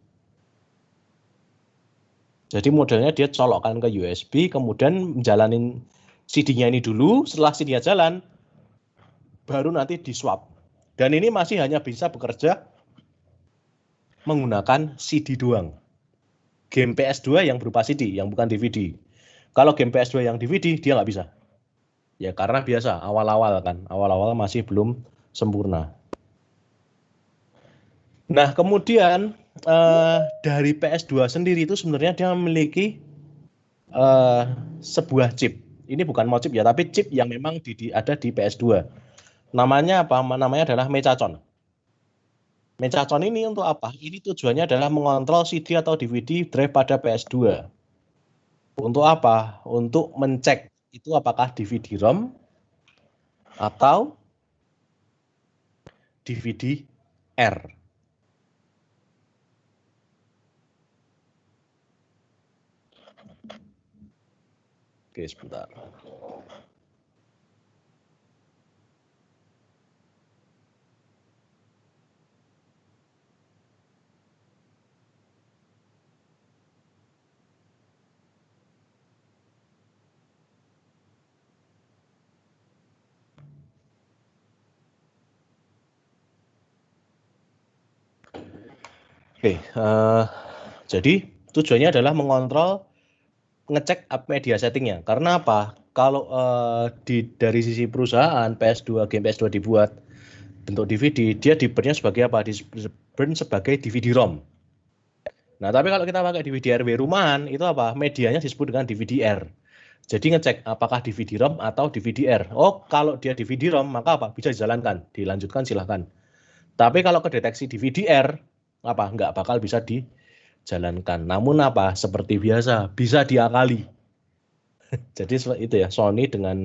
Speaker 4: Jadi modelnya dia colokkan ke USB, kemudian menjalanin CD-nya ini dulu, setelah CD-nya jalan, baru nanti di-swap. Dan ini masih hanya bisa bekerja menggunakan CD doang. Game PS2 yang berupa CD, yang bukan DVD. Kalau game PS2 yang DVD, dia nggak bisa. Ya karena biasa, awal-awal kan. Awal-awal masih belum sempurna. Nah, kemudian dari PS2 sendiri itu sebenarnya dia memiliki sebuah chip. Ini bukan mod chip ya, tapi chip yang memang ada di PS2. Namanya apa? Namanya adalah Mechacon. Mechacon ini untuk apa? Ini tujuannya adalah mengontrol CD atau DVD drive pada PS2. Untuk apa? Untuk mencek itu apakah DVD-ROM atau DVD-R. Oke, sebentar. Oke, jadi tujuannya adalah mengontrol, ngecek media settingnya. Karena apa? Kalau dari sisi perusahaan PS2, game PS2 dibuat bentuk DVD, dia di-burn-nya sebagai apa? Di-burn sebagai DVD-ROM. Nah, tapi kalau kita pakai DVD-RW rumahan, itu apa? Medianya disebut dengan DVD-R. Jadi ngecek apakah DVD-ROM atau DVD-R. Oh, kalau dia DVD-ROM, maka apa? Bisa dijalankan, dilanjutkan silahkan. Tapi kalau kedeteksi DVD-R, apa? Nggak bakal bisa dijalankan. Namun apa? Seperti biasa, bisa diakali. Jadi itu ya, Sony dengan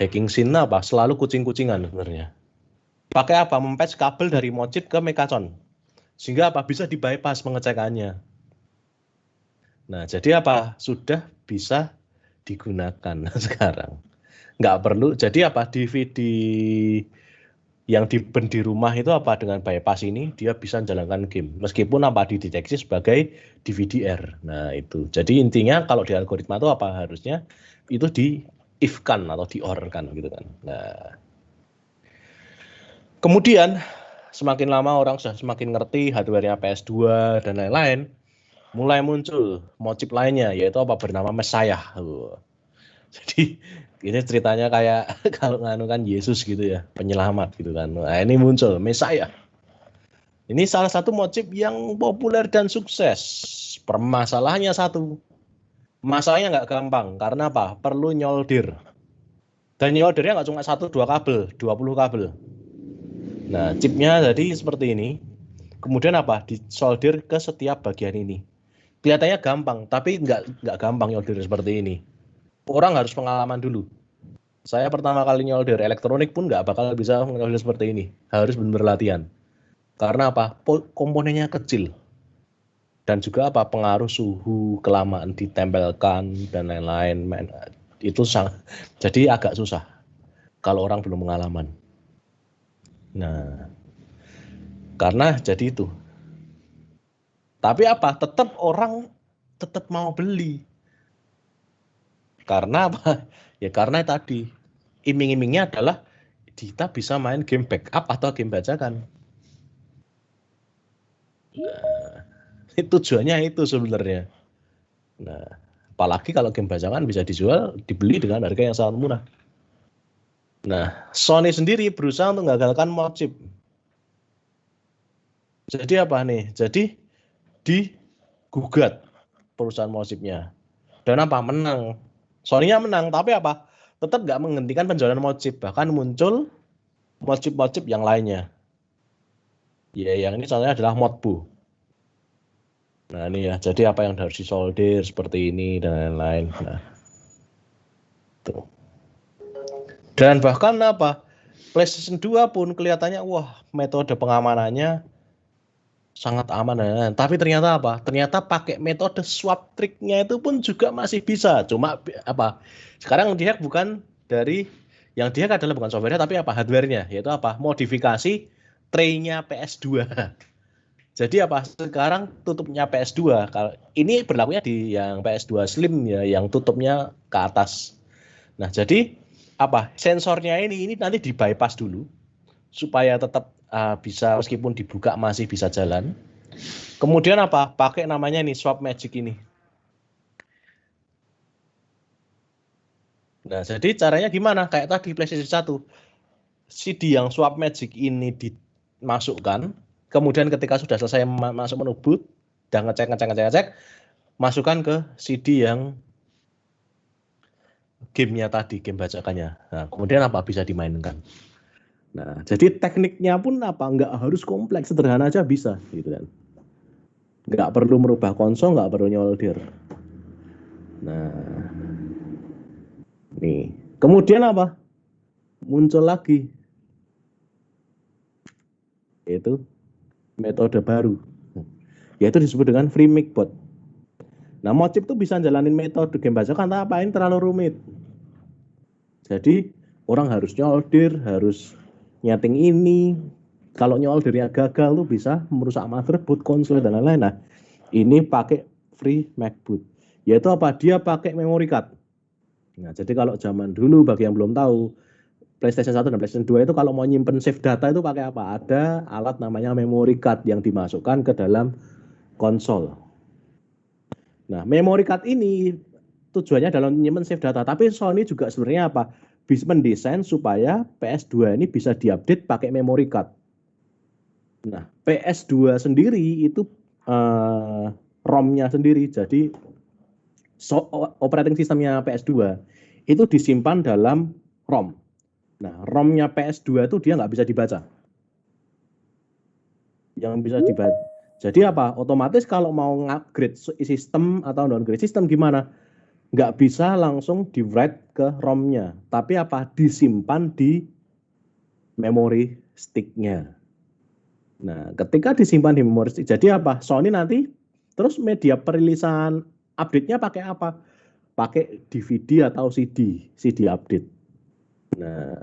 Speaker 4: hacking scene apa? Selalu kucing-kucingan sebenarnya. Pakai apa? Mempatch kabel dari mod chip ke Mechacon. Sehingga apa? Bisa di-bypass pengecekannya. Nah, jadi apa? Sudah bisa digunakan sekarang. Nggak perlu, jadi apa? DVD yang di-burn di rumah itu apa? Dengan bypass ini, dia bisa menjalankan game. Meskipun apa? Dideteksi sebagai DVD-R. Nah, itu. Jadi intinya kalau di algoritma itu apa? Harusnya itu di-if-kan atau di-or-kan gitu kan. Nah, kemudian semakin lama orang sudah semakin ngerti hardware-nya PS2 dan lain-lain, mulai muncul mod chip lainnya, yaitu apa? Bernama Messiah. Jadi ini ceritanya kayak kalau nganu kan Yesus gitu ya, penyelamat gitu kan. Nah, ini muncul Messiah. Ini salah satu mod chip yang populer dan sukses. Permasalahannya satu, masalahnya nggak gampang. Karena apa? Perlu nyolder. Dan nyoldernya nggak cuma 1-2 kabel, 20 kabel. Nah, chipnya jadi seperti ini. Kemudian apa? Disolder ke setiap bagian ini. Kelihatannya gampang, tapi nggak gampang nyolder seperti ini. Orang harus pengalaman dulu. Saya pertama kali nyolder elektronik pun nggak bakal bisa nyolder seperti ini. Harus benar-benar latihan. Karena apa? Komponennya kecil. Dan juga apa? Pengaruh suhu, kelamaan ditempelkan, dan lain-lain. Itu jadi agak susah kalau orang belum pengalaman. Nah, karena jadi itu. Tapi apa? Tetap orang tetap mau beli. Karena apa? Ya karena tadi iming-imingnya adalah kita bisa main game backup atau game bajakan. Nah, tujuannya itu sebenarnya. Nah, apalagi kalau game bajakan bisa dijual, dibeli dengan harga yang sangat murah. Nah, Sony sendiri berusaha untuk menggagalkan mod chip. Jadi apa nih? Jadi digugat perusahaan mod chipnya. Dan apa? Menang. Sony-nya menang, tapi apa? Tetap nggak menghentikan penjualan mod chip. Bahkan muncul mod chip yang lainnya. Ya, yang ini contohnya adalah modbu. Nah, ini ya. Jadi apa yang harus disolder seperti ini dan lain-lain. Nah, tuh. Dan bahkan apa? PlayStation 2 pun kelihatannya, wah, metode pengamanannya sangat aman. Tapi ternyata apa? Ternyata pakai metode swap triknya itu pun juga masih bisa. Cuma apa? Sekarang yang dihack bukan dari yang dihack adalah bukan software tapi apa? Hardware-nya, yaitu apa? Modifikasi tray-nya PS2. Jadi apa? Sekarang tutupnya PS2. Kalau ini berlakunya di yang PS2 Slim ya, yang tutupnya ke atas. Nah, jadi apa? Sensornya ini nanti di bypass dulu supaya tetap bisa meskipun dibuka masih bisa jalan. Kemudian apa? Pakai namanya nih Swap Magic ini. Nah, jadi caranya gimana? Kayak tadi PlayStation 1. CD yang Swap Magic ini dimasukkan, kemudian ketika sudah selesai masuk menu boot, dan ngecek, masukkan ke CD yang gamenya tadi, game bacakannya. Nah, kemudian apa? Bisa dimainkan. Nah, jadi tekniknya pun apa? Nggak harus kompleks, sederhana aja bisa, gitu kan. Nggak perlu merubah konsol, nggak perlu nyolder. Nah, nih. Kemudian apa? Muncul lagi. Yaitu metode baru. Yaitu disebut dengan free make bot. Nah, Mocip tuh bisa jalanin metode game bacakan tanpa ini terlalu rumit. Jadi, orang harus nyolder, harus nyeting ini. Kalau nyoldernya gagal tuh bisa merusak motherboard, konsol dan lain-lain. Nah, ini pakai free MacBoot. Yaitu apa? Dia pakai memory card. Nah, jadi kalau zaman dulu bagi yang belum tahu, PlayStation 1 dan PlayStation 2 itu kalau mau nyimpen save data itu pakai apa? Ada alat namanya memory card yang dimasukkan ke dalam konsol. Nah, memory card ini tujuannya dalam nyimpen save data, tapi Sony juga sebenarnya apa? Bisa mendesain supaya PS2 ini bisa diupdate pakai memory card. Nah, PS2 sendiri itu ROM-nya sendiri, jadi operating sistemnya PS2 itu disimpan dalam ROM. Nah, ROM-nya PS2 itu dia nggak bisa dibaca. Yang bisa dibaca. Jadi apa? Otomatis kalau mau upgrade sistem atau downgrade sistem gimana? Nggak bisa langsung di-write ke ROM-nya. Tapi apa? Disimpan di memory stick-nya. Nah, ketika disimpan di memory stick, jadi apa? Sony nanti terus media perilisan update-nya pakai apa? Pakai DVD atau CD update. Nah,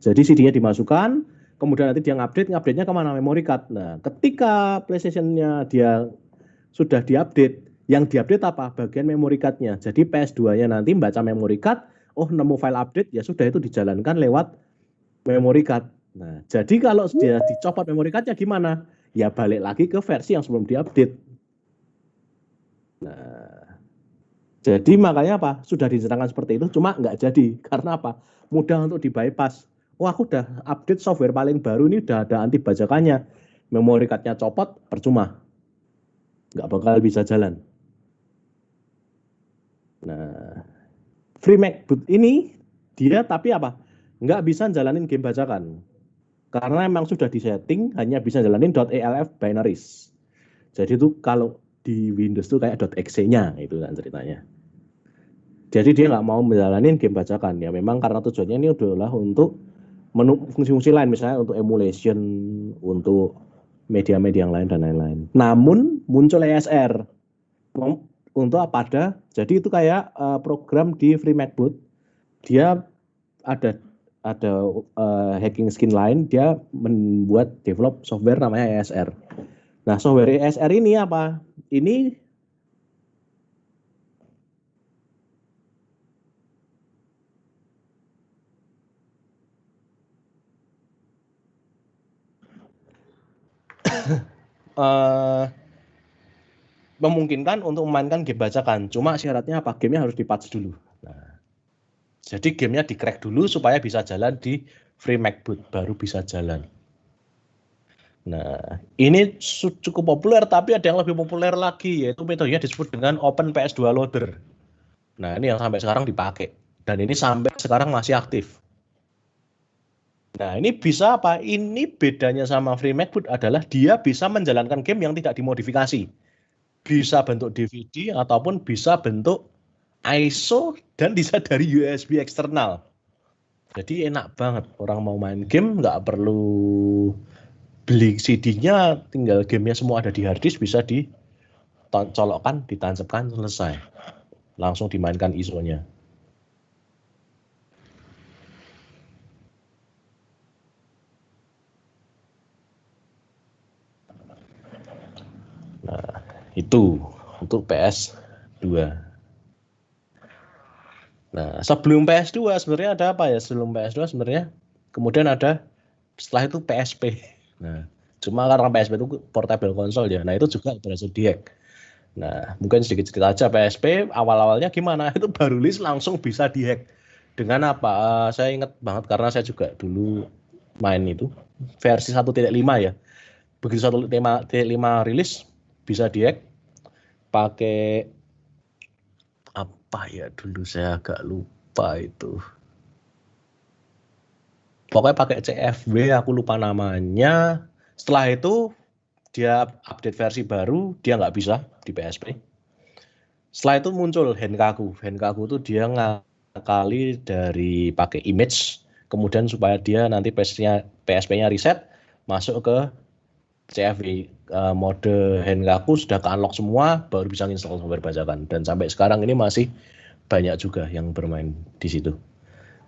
Speaker 4: jadi CD-nya dimasukkan, kemudian nanti dia ngupdate-nya kemana? Memory card. Nah, ketika PlayStation-nya dia sudah diupdate, yang diupdate apa? Bagian memory card-nya. Jadi PS2-nya nanti baca memory card, oh nemu file update, ya sudah itu dijalankan lewat memory card. Nah, jadi kalau dia dicopot memory card-nya gimana? Ya balik lagi ke versi yang sebelum diupdate. Nah, jadi makanya apa? Sudah diceritakan seperti itu, cuma nggak jadi. Karena apa? Mudah untuk di bypass. Oh, aku udah update software paling baru ini, udah ada anti bajakannya. Memory card-nya copot, percuma. Nggak bakal bisa jalan. Nah, free MacBoot ini, dia tapi apa? Nggak bisa jalanin game bajakan. Karena memang sudah disetting, hanya bisa jalanin .elf binaries. Jadi itu kalau di Windows itu kayak .exe-nya, itu kan ceritanya. Jadi dia nggak mau menjalanin game bajakan. Ya memang karena tujuannya ini adalah untuk fungsi-fungsi lain, misalnya untuk emulation, untuk media-media yang lain dan lain-lain. Namun muncul ESR untuk apa ada? Jadi itu kayak program di free MacBoot, dia ada hacking skin lain, dia membuat develop software namanya ESR. Nah, software ESR ini apa? Ini memungkinkan untuk memainkan game bajakan. Cuma syaratnya apa? Gamenya harus di-patch dulu. Nah, jadi gamenya di-crack dulu supaya bisa jalan di free MacBoot, baru bisa jalan. Nah, ini cukup populer, tapi ada yang lebih populer lagi, yaitu metodenya disebut dengan Open PS2 Loader. Nah, ini yang sampai sekarang dipakai. Dan ini sampai sekarang masih aktif. Nah, ini bisa apa? Ini bedanya sama free MacBoot adalah dia bisa menjalankan game yang tidak dimodifikasi. Bisa bentuk DVD ataupun bisa bentuk ISO dan bisa dari USB eksternal. Jadi enak banget. Orang mau main game nggak perlu beli CD-nya, tinggal gamenya semua ada di hard disk, bisa dicolokkan, ditancapkan, selesai. Langsung dimainkan ISO-nya. Nah, itu untuk PS2. Nah, sebelum PS2 sebenarnya ada apa ya? Sebelum PS2 sebenarnya kemudian ada setelah itu PSP. Nah, cuma karena PSP itu portable konsol ya. Nah, itu juga berhasil dihack. Nah, mungkin sedikit-sedikit aja PSP awal-awalnya gimana? Itu baru rilis langsung bisa dihack. Dengan apa? Saya ingat banget karena saya juga dulu main itu versi 1.5 ya. Begitu 1.5 rilis bisa dihack pakai apa ya, dulu saya agak lupa itu. Pokoknya pakai CFW, aku lupa namanya. Setelah itu dia update versi baru, dia nggak bisa di PSP. Setelah itu muncul Henkaku. Henkaku itu dia ngakali dari pakai image, kemudian supaya dia nanti PSP-nya reset, masuk ke CFW. Mode Henkaku sudah ke-unlock semua, baru bisa install software bajakan. Dan sampai sekarang ini masih banyak juga yang bermain di situ.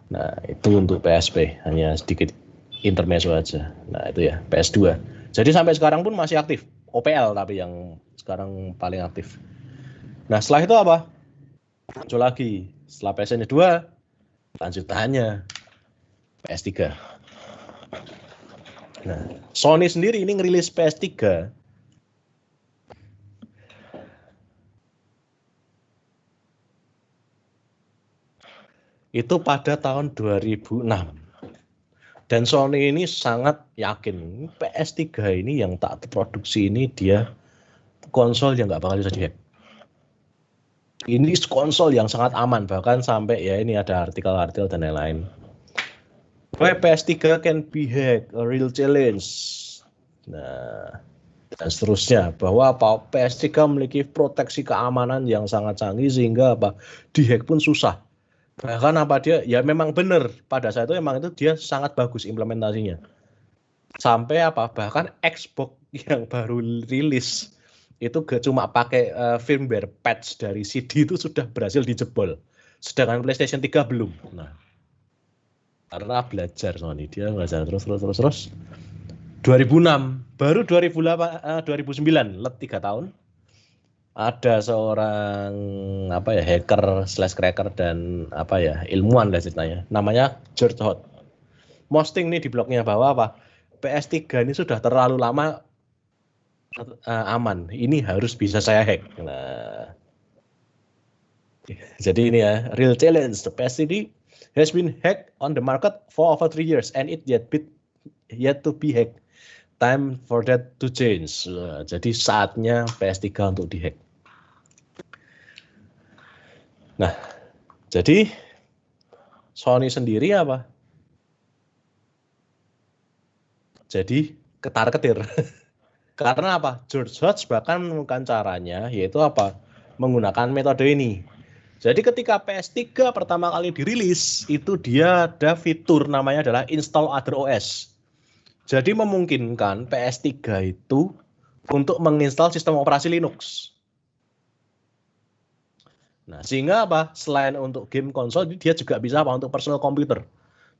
Speaker 4: Nah, itu untuk PSP, hanya sedikit intermezzo aja. Nah, itu ya, PS2. Jadi sampai sekarang pun masih aktif. OPL tapi yang sekarang paling aktif. Nah, setelah itu apa? Muncul lagi. Setelah PSN 2, lanjutannya PS3. Nah, Sony sendiri ini ngerilis PS3 itu pada tahun 2006. Dan Sony ini sangat yakin PS3 ini yang tak terproduksi ini dia konsol yang nggak bakal bisa dihack. Ini konsol yang sangat aman, bahkan sampai ya ini ada artikel-artikel dan lain-lain. PS3 can be hacked, a real challenge. Nah, dan seterusnya bahwa PS3 memiliki proteksi keamanan yang sangat canggih sehingga apa dihack pun susah. Bahkan apa dia ya memang benar pada saat itu memang itu dia sangat bagus implementasinya. Sampai apa bahkan Xbox yang baru rilis itu gak cuma pakai firmware patch dari CD itu sudah berhasil dijebol. Sedangkan PlayStation 3 belum. Nah, karena belajar Sony, dia belajar terus 2006 baru 2009 let 3 tahun ada seorang apa ya hacker / cracker dan apa ya ilmuwan lah ceritanya, namanya George Hot, posting nih di blognya bahwa apa PS3 ini sudah terlalu lama aman, ini harus bisa saya hack. Nah, jadi ini ya real challenge, the PS3 has been hacked on the market for over 3 years and it yet to be hacked. Time for that to change. Jadi saatnya PS3 untuk dihack. Nah, jadi Sony sendiri apa? Jadi ketar-ketir. Karena apa? George Hotz bahkan menemukan caranya, yaitu apa? Menggunakan metode ini. Jadi ketika PS3 pertama kali dirilis, itu dia ada fitur namanya adalah install other OS. Jadi memungkinkan PS3 itu untuk menginstal sistem operasi Linux. Nah, sehingga apa? Selain untuk game konsol, dia juga bisa apa? Untuk personal komputer.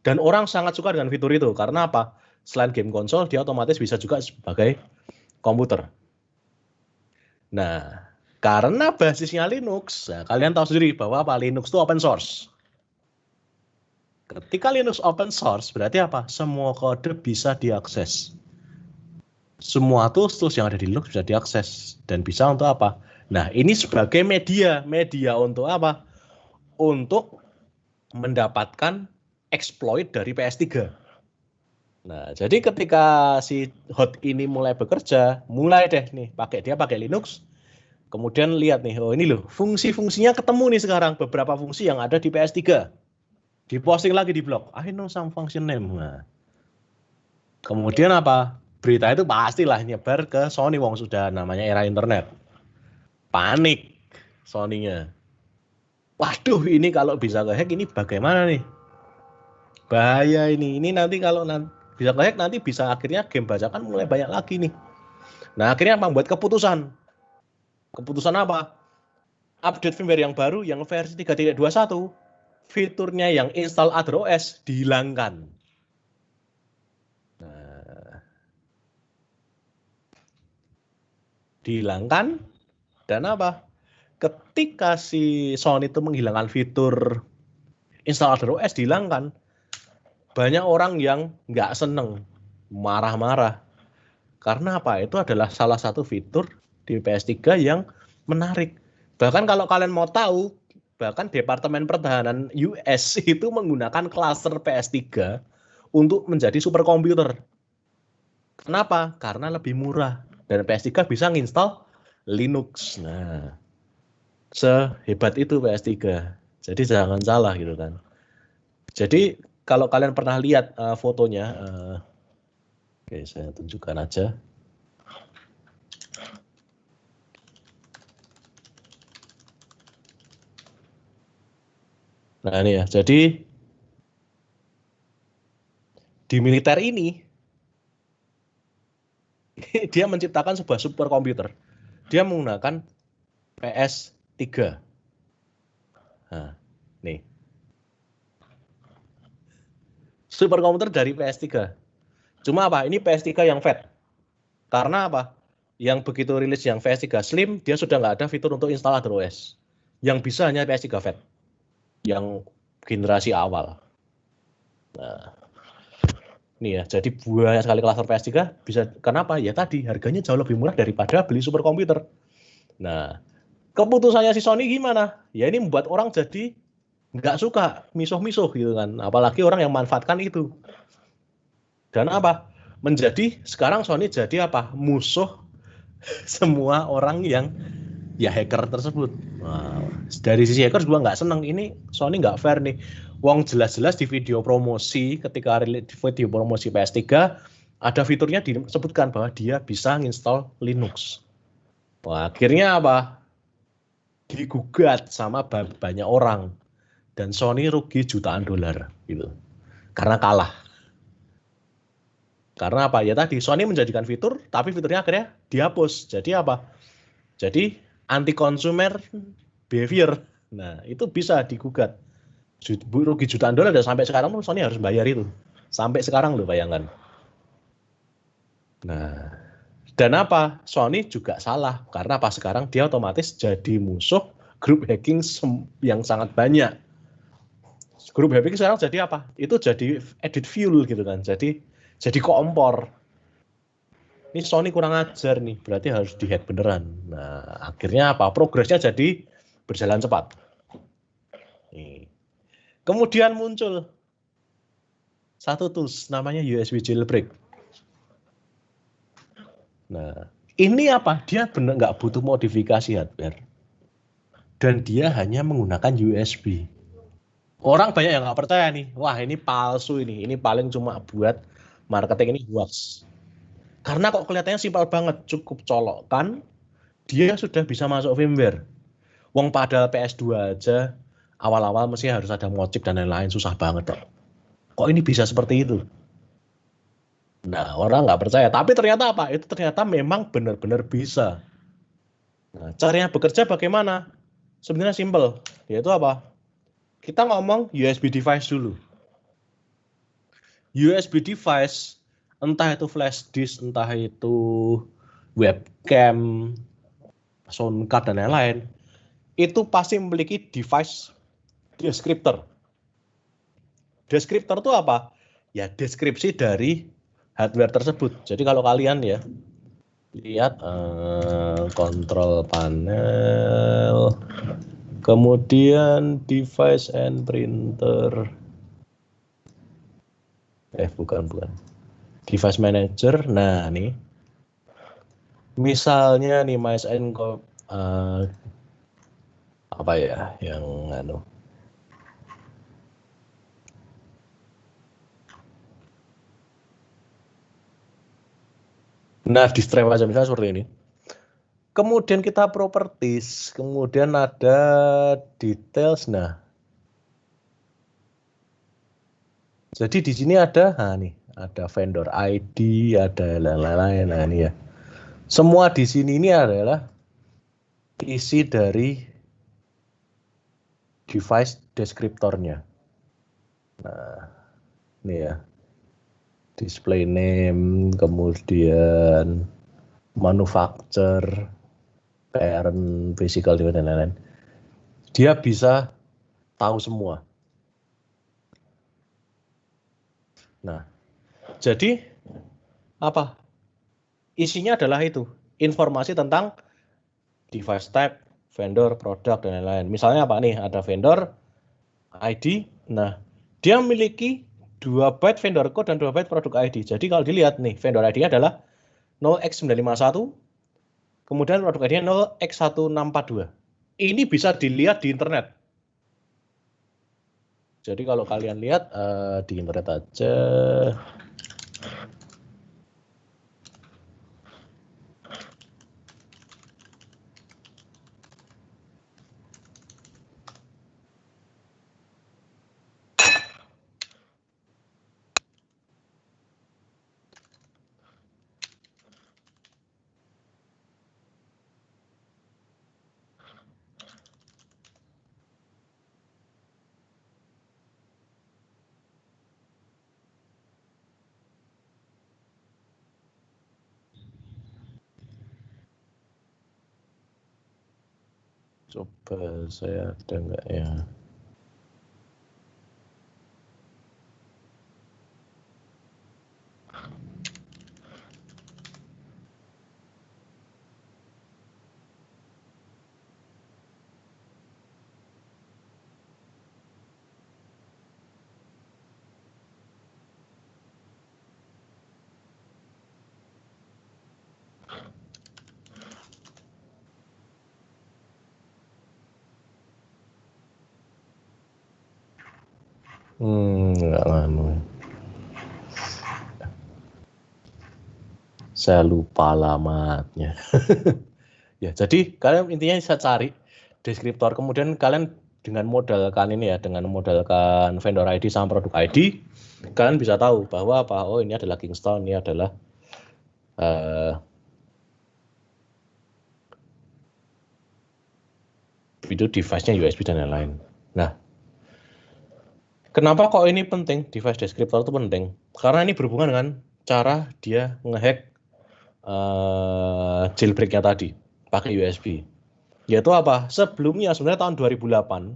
Speaker 4: Dan orang sangat suka dengan fitur itu. Karena apa? Selain game konsol, dia otomatis bisa juga sebagai komputer. Nah, karena basisnya Linux, nah, kalian tahu sendiri bahwa apa? Linux itu open source. Ketika Linux open source, berarti apa? Semua kode bisa diakses. Semua tools yang ada di Linux bisa diakses. Dan bisa untuk apa? Nah, ini sebagai media untuk apa? Untuk mendapatkan exploit dari PS3. Nah, jadi ketika si Hot ini mulai bekerja, mulai deh nih dia pakai Linux. Kemudian lihat nih, oh ini loh, fungsi-fungsinya ketemu nih sekarang, beberapa fungsi yang ada di PS3. Diposting lagi di blog, I know some function name. Nah, kemudian apa? Berita itu pastilah nyebar ke Sony, wong sudah namanya era internet. Panik Sony-nya. Waduh, ini kalau bisa nge-hack ini bagaimana nih? Bahaya ini. Ini nanti kalau Bisa ngehack nanti bisa akhirnya game bajakan mulai banyak lagi nih. Nah, akhirnya membuat keputusan. Keputusan apa? Update firmware yang baru yang versi 3.21 fiturnya yang install other OS dihilangkan. Nah, dihilangkan dan apa? Ketika si Sony itu menghilangkan fitur install other OS dihilangkan, banyak orang yang nggak seneng, marah-marah. Karena apa? Itu adalah salah satu fitur di PS3 yang menarik. Bahkan kalau kalian mau tahu, bahkan Departemen Pertahanan US itu menggunakan cluster PS3 untuk menjadi superkomputer. Kenapa? Karena lebih murah dan PS3 bisa nginstal Linux. Nah, sehebat itu PS3. Jadi jangan salah gitu kan. Jadi kalau kalian pernah lihat fotonya, oke, saya tunjukkan aja. Nah ini ya, jadi di militer ini dia menciptakan sebuah superkomputer. Dia menggunakan PS3. Nah, nih. Superkomputer dari PS3. Cuma apa? Ini PS3 yang fat. Karena apa? Yang begitu rilis yang PS3 Slim, dia sudah nggak ada fitur untuk install other OS. Yang bisa hanya PS3 fat. Yang generasi awal. Nah, ini ya, jadi banyak sekali cluster PS3 bisa. Kenapa? Ya tadi harganya jauh lebih murah daripada beli superkomputer. Nah, keputusannya si Sony gimana? Ya ini membuat orang jadi nggak suka, misuh-misuh gitu kan. Apalagi orang yang manfaatkan itu. Dan apa? Menjadi sekarang Sony jadi apa? Musuh semua orang yang ya hacker tersebut. Nah, dari sisi hacker juga nggak seneng. Ini Sony nggak fair nih. Wong jelas-jelas di video promosi, ketika rilis video promosi PS3 ada fiturnya disebutkan bahwa dia bisa nginstal Linux. Wah, akhirnya apa? Digugat sama banyak orang dan Sony rugi jutaan dolar gitu. Karena kalah. Karena apa? Ya tadi Sony menjadikan fitur, tapi fiturnya akhirnya dihapus. Jadi apa? Jadi anti consumer behavior. Nah, itu bisa digugat. Rugi jutaan dolar dan sampai sekarang pun Sony harus bayar itu. Sampai sekarang loh, bayangkan. Nah, dan apa? Sony juga salah karena apa? Sekarang dia otomatis jadi musuh grup hacking yang sangat banyak. Grup hacking sekarang jadi apa? Itu jadi edit fuel gitu kan. Jadi kompor. Ini Sony kurang ajar nih, berarti harus dihack beneran. Nah, akhirnya apa? Progresnya jadi berjalan cepat. Nih. Kemudian muncul satu tools namanya USB jailbreak. Nah, ini apa? Dia benar nggak butuh modifikasi hardware. Dan dia hanya menggunakan USB. Orang banyak yang nggak percaya nih. Wah, ini palsu ini. Ini paling cuma buat marketing, ini hoax. Karena kok kelihatannya simpel banget. Cukup colokkan, dia sudah bisa masuk firmware. Wong padahal PS2 aja awal-awal mesti harus ada modchip dan lain-lain, susah banget kok. Kok ini bisa seperti itu? Nah, orang nggak percaya. Tapi ternyata apa? Itu ternyata memang benar-benar bisa. Nah, caranya bekerja bagaimana? Sebenarnya simple. Yaitu apa? Kita ngomong USB device dulu. USB device, entah itu flash disk, entah itu webcam, sound card, dan lain-lain, itu pasti memiliki device descriptor. Descriptor itu apa? Ya, deskripsi dari hardware tersebut. Jadi kalau kalian ya lihat control panel, kemudian device and printer, bukan device manager. Nah nih, misalnya nih mice and apa ya yang nah, di stripe aja misalnya seperti ini. Kemudian kita properties, kemudian ada details. Nah, jadi di sini ada, ada vendor ID, ada lain-lain. Nah, ini ya. Semua di sini ini adalah isi dari device descriptornya. Nah, ini ya. Display name, kemudian manufacturer, parent, physical device, dan lain-lain. Dia bisa tahu semua. Nah, jadi apa? Isinya adalah itu, informasi tentang device type, vendor, produk, dan lain-lain. Misalnya apa nih? Ada vendor ID. Nah, dia memiliki 2 byte vendor code dan 2 byte produk ID. Jadi kalau dilihat nih, vendor ID-nya adalah 0x951, kemudian produk ID-nya 0x1642. Ini bisa dilihat di internet. Jadi kalau kalian lihat di internet aja. Coba saya ada enggak ya? Enggak lama. Saya lupa alamatnya. Ya, jadi kalian intinya bisa cari deskriptor, kemudian kalian dengan modalkan ini ya, dengan modalkan vendor ID sama produk ID, kalian bisa tahu bahwa apa, oh ini adalah Kingston, ini adalah video device-nya USB dan lain-lain. Nah, kenapa kok ini penting, device descriptor itu penting? Karena ini berhubungan dengan cara dia ngehack jailbreak-nya tadi pakai USB. Yaitu apa? Sebelumnya sebenarnya tahun 2008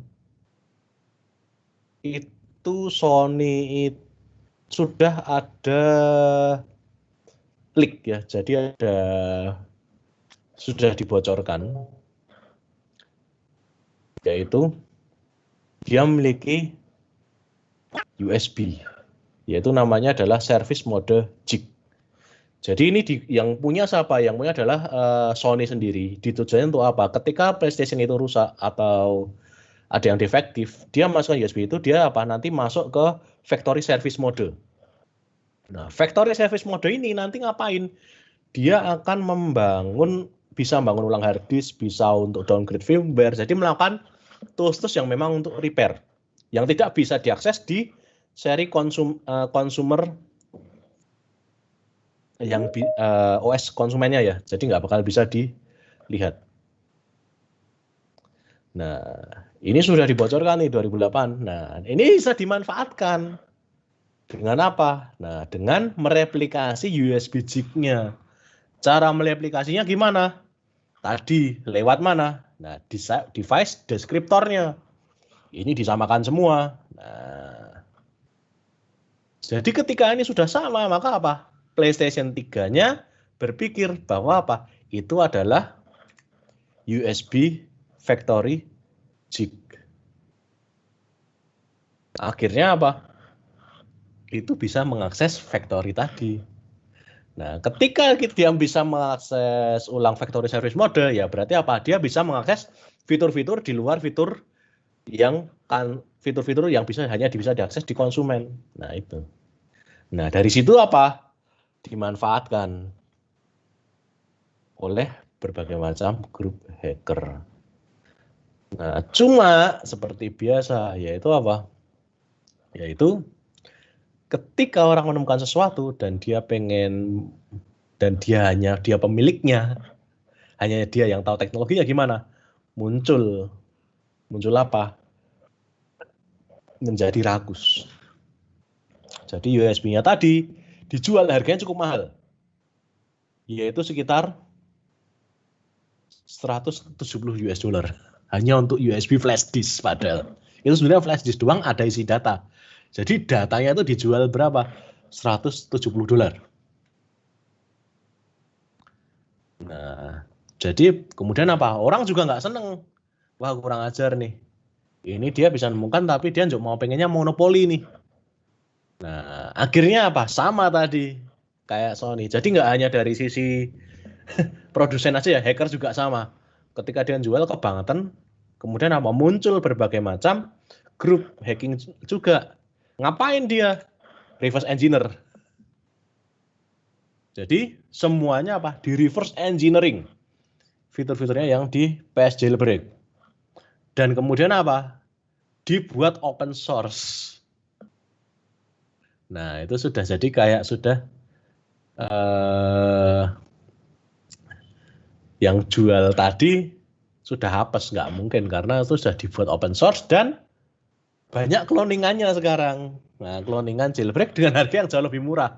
Speaker 4: itu Sony sudah ada leak ya. Jadi sudah dibocorkan, yaitu dia memiliki USB, yaitu namanya adalah service mode JIK. Jadi ini yang punya siapa? Yang punya adalah Sony sendiri. Ditujukan untuk apa? Ketika PlayStation itu rusak atau ada yang defektif, dia masukkan USB itu, dia apa? Nanti masuk ke factory service mode. Nah, factory service mode ini nanti ngapain? Dia akan bisa membangun ulang hard disk, bisa untuk downgrade firmware. Jadi melakukan tools-tools yang memang untuk repair, yang tidak bisa diakses di seri consumer yang OS konsumennya ya, jadi nggak bakal bisa dilihat. Nah, ini sudah dibocorkan nih 2008. Nah, ini bisa dimanfaatkan dengan apa? Nah, dengan mereplikasi USB JIK-nya. Cara mereplikasinya gimana? Tadi lewat mana? Nah, device deskriptornya. Ini disamakan semua. Nah, jadi ketika ini sudah sama, maka apa? PlayStation 3-nya berpikir bahwa apa? Itu adalah USB factory JIK. Akhirnya apa? Itu bisa mengakses factory tadi. Nah, ketika dia bisa mengakses ulang factory service mode, ya berarti apa? Dia bisa mengakses fitur-fitur di luar fitur yang hanya bisa diakses di konsumen. Nah, itu. Nah, dari situ apa? Dimanfaatkan oleh berbagai macam grup hacker. Nah, cuma seperti biasa, yaitu apa? Yaitu ketika orang menemukan sesuatu dan dia pengen, dan dia hanya dia pemiliknya, hanya dia yang tahu teknologinya gimana, muncul apa? Menjadi ragus. Jadi USB-nya tadi dijual harganya cukup mahal, yaitu sekitar 170 US dollar hanya untuk USB flash disk. Padahal itu sebenarnya flash disk doang, ada isi data. Jadi datanya itu dijual berapa? 170 dolar. Nah, jadi kemudian apa? Orang juga nggak seneng. Wah, kurang ajar nih. Ini dia bisa nemukan tapi dia pengennya monopoli nih. Nah, akhirnya apa? Sama tadi kayak Sony. Jadi nggak hanya dari sisi produsen aja ya, hacker juga sama. Ketika dia jual kebangetan, kemudian apa? Muncul berbagai macam grup hacking juga. Ngapain dia? Reverse engineer. Jadi semuanya apa? Di reverse engineering. Fitur-fiturnya yang di PS Jailbreak. Dan kemudian apa? Dibuat open source. Nah, itu sudah jadi kayak sudah yang jual tadi sudah hapus, nggak mungkin karena itu sudah dibuat open source dan banyak cloningannya sekarang. Nah, cloningan jailbreak dengan harga yang jauh lebih murah,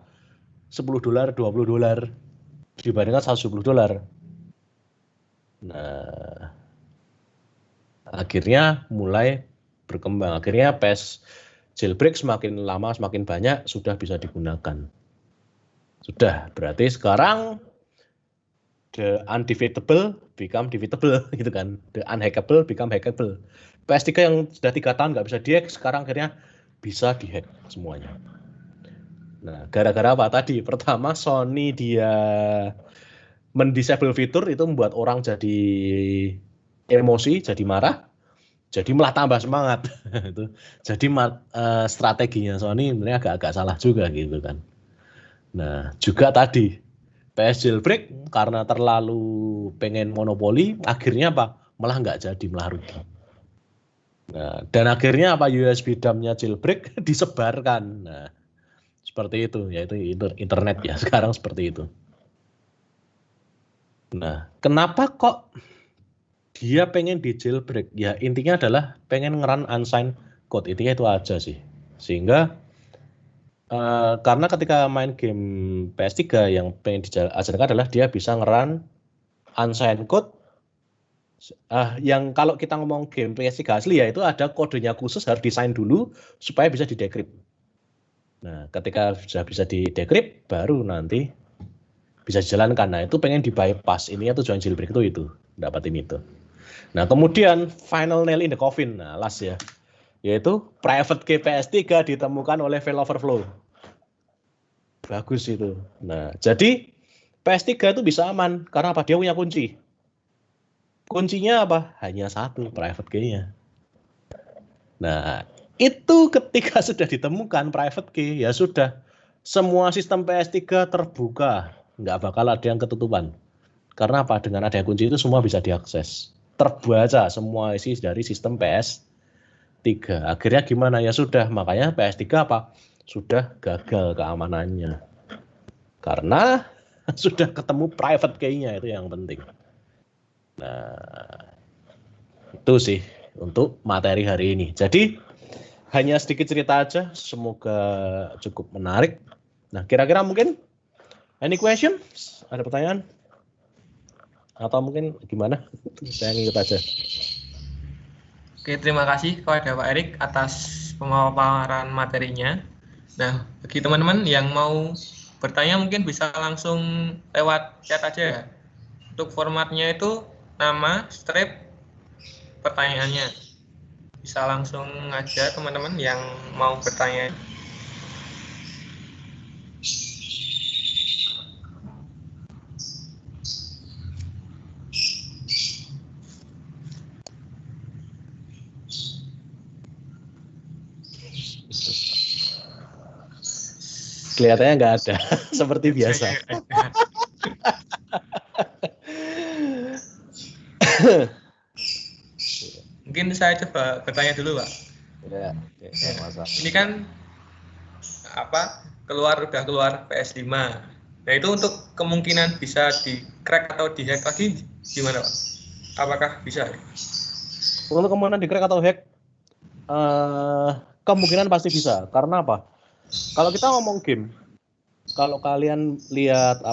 Speaker 4: 10 dolar, 20 dolar dibandingkan 170 dolar. Nah, akhirnya mulai berkembang. Akhirnya PS jailbreak semakin lama semakin banyak sudah bisa digunakan. Sudah, berarti sekarang the undefeatable become defeatable gitu kan. The unhackable become hackable. PS3 yang sudah 3 tahun nggak bisa dihack, sekarang akhirnya bisa dihack semuanya. Nah, gara-gara apa tadi? Pertama, Sony dia mendisable fitur itu membuat orang jadi emosi, jadi marah, jadi malah tambah semangat. Itu. Jadi strateginya Sony sebenarnya agak-agak salah juga gitu kan. Nah, juga tadi PS jailbreak karena terlalu pengen monopoli, akhirnya apa? Malah nggak jadi, malah rugi. Nah, dan akhirnya apa? USB DAM-nya jailbreak disebarkan. Nah, seperti itu, yaitu internet ya sekarang seperti itu. Nah, kenapa kok dia pengen di jailbreak? Ya intinya adalah pengen nge-run unsigned code, intinya itu aja sih. Sehingga karena ketika main game PS3 yang pengen diajarkan adalah dia bisa nge-run unsigned code. Yang kalau kita ngomong game PS3 asli ya itu ada kodenya khusus, harus desain dulu supaya bisa di-decrypt. Nah, ketika sudah bisa di-decrypt baru nanti bisa dijalankan. Nah, itu pengen di-bypass. Ini tujuan jailbreak itu dapatin itu. Nah, kemudian final nail in the coffin. Nah, last ya. Yaitu private key PS3 ditemukan oleh Failoverflow. Bagus itu. Nah, jadi PS3 itu bisa aman karena apa? Dia punya kunci. Kuncinya apa? Hanya satu, private key-nya. Nah, itu ketika sudah ditemukan private key, ya sudah. Semua sistem PS3 terbuka. Nggak bakal ada yang ketutupan. Karena apa? Dengan ada kunci itu semua bisa diakses. Terbaca semua isi dari sistem PS3. Akhirnya gimana? Ya sudah, makanya PS3 apa? Sudah gagal keamanannya. Karena sudah ketemu private key-nya, itu yang penting. Nah, itu sih untuk materi hari ini. Jadi, hanya sedikit cerita aja, semoga cukup menarik. Nah, kira-kira mungkin any question? Ada pertanyaan? Atau mungkin gimana? Saya ngikut aja.
Speaker 1: Oke, terima kasih kepada Pak Erik atas pemaparan materinya. Nah, bagi teman-teman yang mau bertanya mungkin bisa langsung lewat chat aja ya. Untuk formatnya itu nama, strip, pertanyaannya. Bisa langsung aja teman-teman yang mau bertanya.
Speaker 4: Kelihatannya nggak ada, seperti biasa.
Speaker 1: Mungkin saya coba bertanya dulu, Pak.
Speaker 4: Ya, masalah.
Speaker 1: Ini kan udah keluar PS5. Nah, itu untuk kemungkinan bisa di-crack atau di-hack lagi gimana, Pak? Apakah bisa?
Speaker 4: Untuk kemungkinan di-crack atau hack, kemungkinan pasti bisa. Karena apa? Kalau kita ngomong game, kalau kalian lihat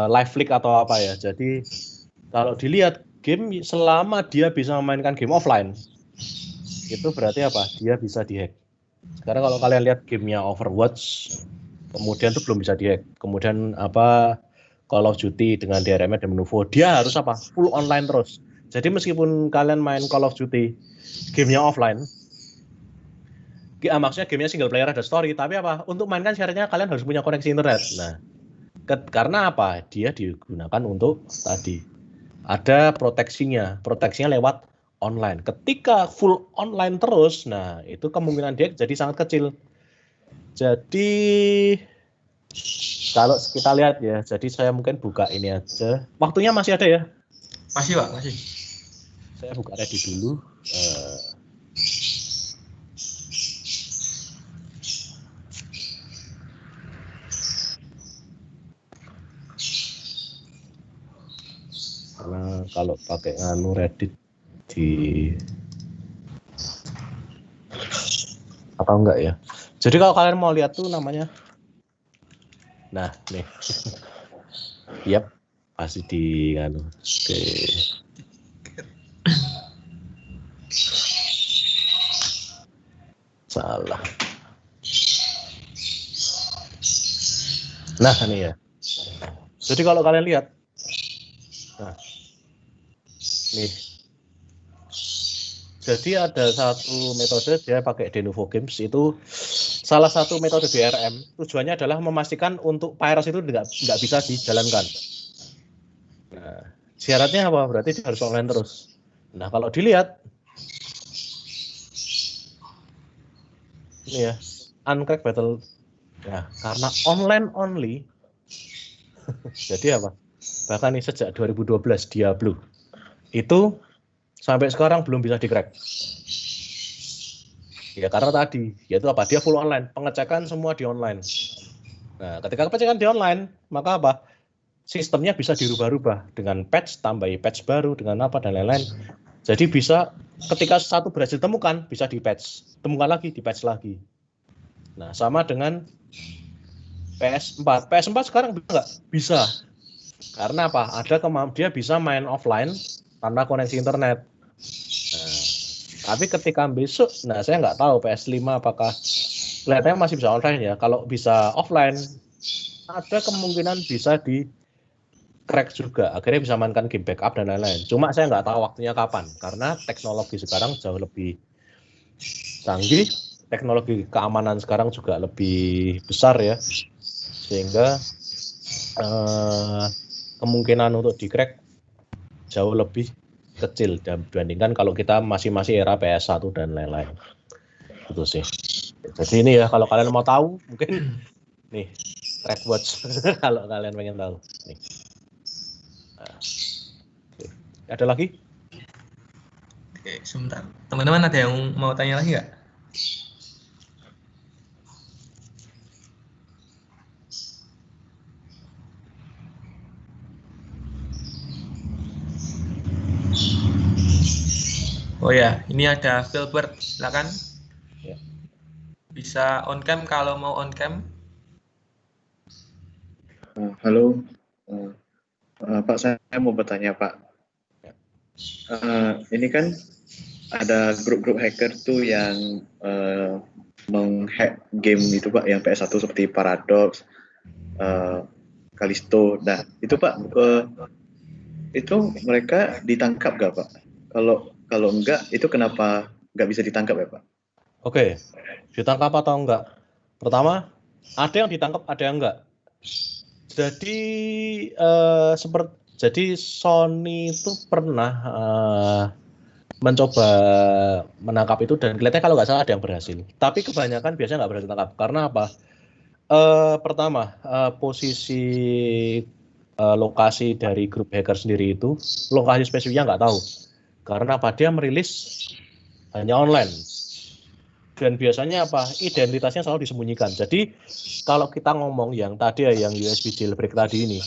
Speaker 4: live leak atau apa ya, jadi kalau dilihat game selama dia bisa memainkan game offline, itu berarti apa? Dia bisa dihack. Sekarang kalau kalian lihat gamenya Overwatch, kemudian itu belum bisa dihack. Kemudian Call of Duty dengan DRM dan Lenovo, dia harus full online terus. Jadi meskipun kalian main Call of Duty, gamenya offline, maksudnya gamenya single player ada story, tapi untuk mainkan syaratnya kalian harus punya koneksi internet. Nah, karena dia digunakan untuk tadi ada proteksinya lewat online. Ketika full online terus, nah itu kemungkinan dia jadi sangat kecil. Jadi kalau kita lihat ya, jadi saya mungkin buka ini aja. Waktunya masih ada ya?
Speaker 1: Masih, Pak, masih.
Speaker 4: Saya buka ready dulu. Karena kalau pakai Reddit di atau enggak ya. Jadi kalau kalian mau lihat tuh namanya, nah nih, yap, pasti di Oke. Salah. Nah ini ya. Jadi kalau kalian lihat, nah, nih. Jadi ada satu metode dia pakai Lenovo Games, itu salah satu metode DRM. Tujuannya adalah memastikan untuk virus itu nggak bisa dijalankan. Nah, syaratnya apa? Berarti dia harus online terus. Nah, kalau dilihat ini ya, uncrack battle. Ya, karena online only. Jadi bahkan nih sejak 2012 Diablo itu sampai sekarang belum bisa di-crack. Ya karena tadi, yaitu dia full online, pengecekan semua di online. Nah, ketika pengecekan di online, maka sistemnya bisa dirubah-rubah dengan patch, tambahi patch baru dengan dan lain-lain. Jadi bisa ketika satu berhasil temukan, bisa di-patch, temukan lagi, di-patch lagi. Nah, sama dengan PS4. PS4 sekarang bisa nggak? Bisa. Karena ada dia bisa main offline tanpa koneksi internet. Nah, tapi ketika besok, saya nggak tahu PS5 apakah kelihatannya masih bisa online ya. Kalau bisa offline, ada kemungkinan bisa di crack juga. Akhirnya bisa mainkan game backup dan lain-lain. Cuma saya nggak tahu waktunya kapan, karena teknologi sekarang jauh lebih canggih, teknologi keamanan sekarang juga lebih besar ya, sehingga kemungkinan untuk di crack jauh lebih kecil dibandingkan kalau kita masih era PS1 dan lain-lain. Itu sih. Jadi ini ya, kalau kalian mau tahu mungkin nih TrackWatch kalau kalian pengen tahu. Nih. Nah. Ada lagi?
Speaker 1: Oke, sebentar. Teman-teman ada yang mau tanya lagi nggak? Oh ya, ini ada Filbert, silakan.
Speaker 4: Ya.
Speaker 1: Bisa on cam kalau mau on cam.
Speaker 5: Halo, Pak, saya mau bertanya, Pak. Ini kan ada grup-grup hacker tuh yang menghack game itu, Pak, yang PS1 seperti Paradox, Callisto. Nah, itu Pak, itu mereka ditangkap nggak, Pak? Kalau enggak, itu kenapa nggak bisa ditangkap ya, Pak?
Speaker 4: Oke, ditangkap atau enggak? Pertama, ada yang ditangkap, ada yang enggak. Jadi jadi Sony itu pernah mencoba menangkap itu, dan kelihatannya kalau nggak salah ada yang berhasil. Tapi kebanyakan biasanya nggak berhasil tangkap. Karena apa? Pertama, posisi lokasi dari grup hacker sendiri itu, lokasi spesifiknya nggak tahu. Karena apa? Dia merilis hanya online. Dan biasanya apa? Identitasnya selalu disembunyikan. Jadi kalau kita ngomong yang tadi ya, yang USB jailbreak tadi ini,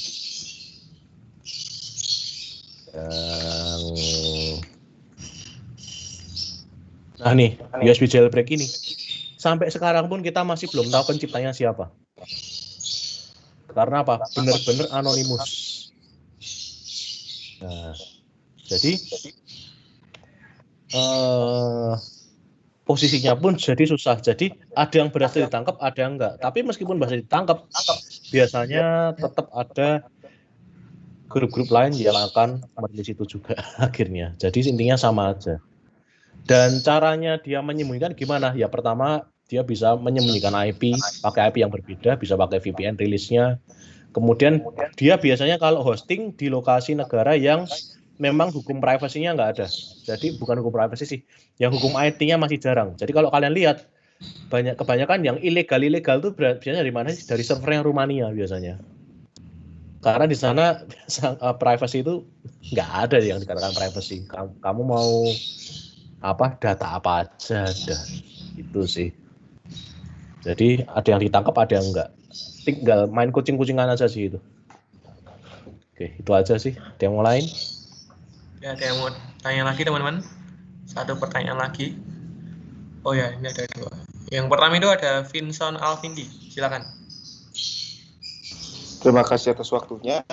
Speaker 4: nah nih USB jailbreak ini, sampai sekarang pun kita masih belum tahu penciptanya siapa. Karena apa? Benar-benar anonimus. Nah, jadi posisinya pun jadi susah. Jadi ada yang berhasil ditangkap, ada yang enggak. Tapi meskipun berhasil ditangkap, biasanya tetap ada grup-grup lain yang akan merilis itu juga akhirnya. Jadi intinya sama aja. Dan caranya dia menyembunyikan gimana? Ya pertama dia bisa menyembunyikan IP, pakai IP yang berbeda, bisa pakai VPN rilisnya. Kemudian dia biasanya kalau hosting di lokasi negara yang memang hukum privasinya nggak ada. Jadi bukan hukum privasi sih, yang hukum IT-nya masih jarang. Jadi kalau kalian lihat kebanyakan yang ilegal tuh biasanya dari mana sih? Dari server yang Rumania biasanya. Karena di sana privasi itu nggak ada yang dikatakan privasi. Kamu mau apa data apa aja ada. Itu sih. Jadi ada yang ditangkap, ada yang enggak. Tinggal main kucing-kucingan aja sih itu. Oke, itu aja sih. Ada yang mau lain?
Speaker 1: Ya, ada yang mau tanya lagi teman-teman? Satu pertanyaan lagi. Oh ya, ini ada dua. Yang pertama itu ada Vincent Alvindi. Silakan.
Speaker 6: Terima kasih atas waktunya.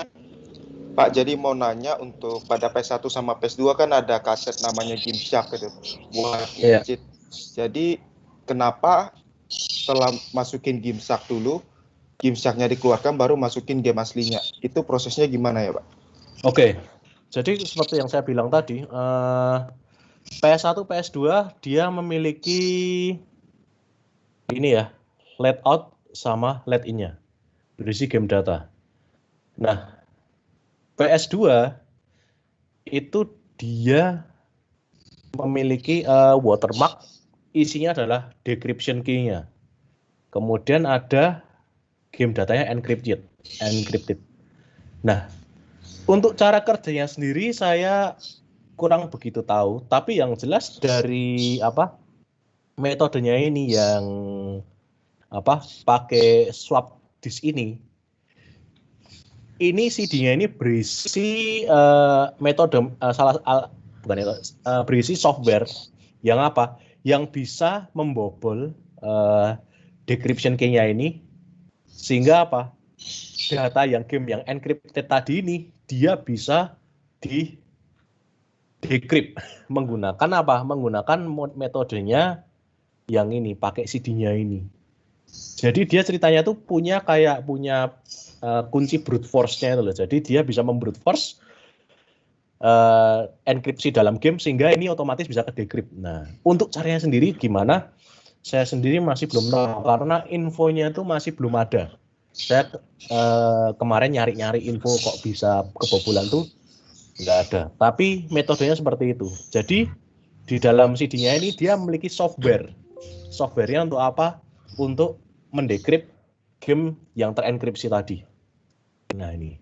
Speaker 6: Pak, jadi mau nanya untuk pada PS1 sama PS2 kan ada kaset namanya Gymshark gitu. Buat
Speaker 4: Iya.
Speaker 6: Jadi kenapa setelah masukin Gymshark dulu, Gymshark-nya dikeluarkan baru masukin game aslinya? Itu prosesnya gimana ya, Pak?
Speaker 4: Oke. Jadi seperti yang saya bilang tadi, PS1, PS2 dia memiliki ini ya, let out sama let in-nya. Berisi game data. Nah, PS2 itu dia memiliki watermark, isinya adalah decryption key-nya. Kemudian ada game datanya encrypted. Nah, untuk cara kerjanya sendiri saya kurang begitu tahu, tapi yang jelas dari metodenya ini yang pakai swap disk ini CD-nya ini berisi berisi software yang yang bisa membobol decryption key-nya ini, sehingga data game yang encrypted tadi ini dia bisa di decrypt menggunakan menggunakan metodenya yang ini, pakai CD-nya ini. Jadi dia ceritanya tuh punya kunci brute force-nya itu loh. Jadi dia bisa membrute force enkripsi dalam game sehingga ini otomatis bisa ke-decrypt. Nah, untuk caranya sendiri gimana? Saya sendiri masih belum tahu karena infonya tuh masih belum ada. Saya kemarin nyari-nyari info kok bisa kebobolan tuh nggak ada. Tapi metodenya seperti itu. Jadi di dalam CD-nya ini dia memiliki software. Software-nya untuk apa? Untuk mendecrypt game yang terenkripsi tadi. Nah ini.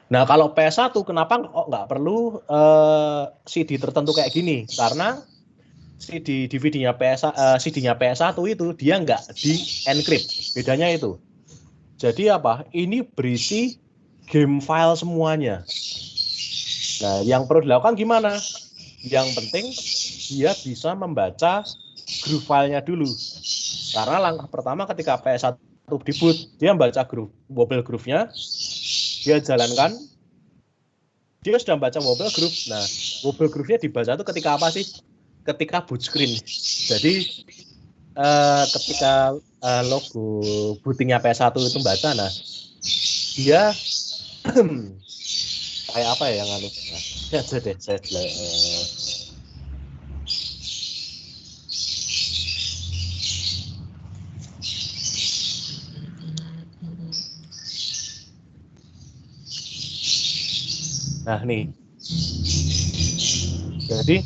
Speaker 4: Nah kalau PS1 kenapa kok nggak perlu CD tertentu kayak gini? Karena DVD-nya CD-nya PS1 itu dia nggak di-encrypt. Bedanya itu. Jadi ini berisi game file semuanya. Nah, yang perlu dilakukan gimana? Yang penting dia bisa membaca groove file-nya dulu. Karena langkah pertama ketika PS1 di-boot, dia membaca wobble groove-nya, dia jalankan, dia sudah membaca wobble groove. Nah, wobble groove-nya dibaca itu ketika apa sih? Ketika boot screen. Jadi ketika logo bootingnya PS1 itu baca, nah dia kayak apa ya yang anu? Ya deh, saya nah nih. Jadi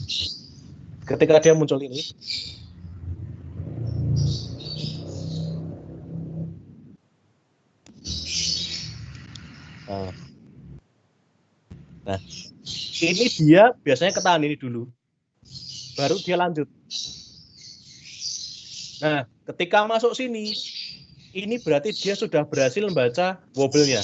Speaker 4: ketika dia muncul ini, nah ini dia biasanya ketahan ini dulu, baru dia lanjut. Nah, ketika masuk sini, ini berarti dia sudah berhasil membaca wobble-nya.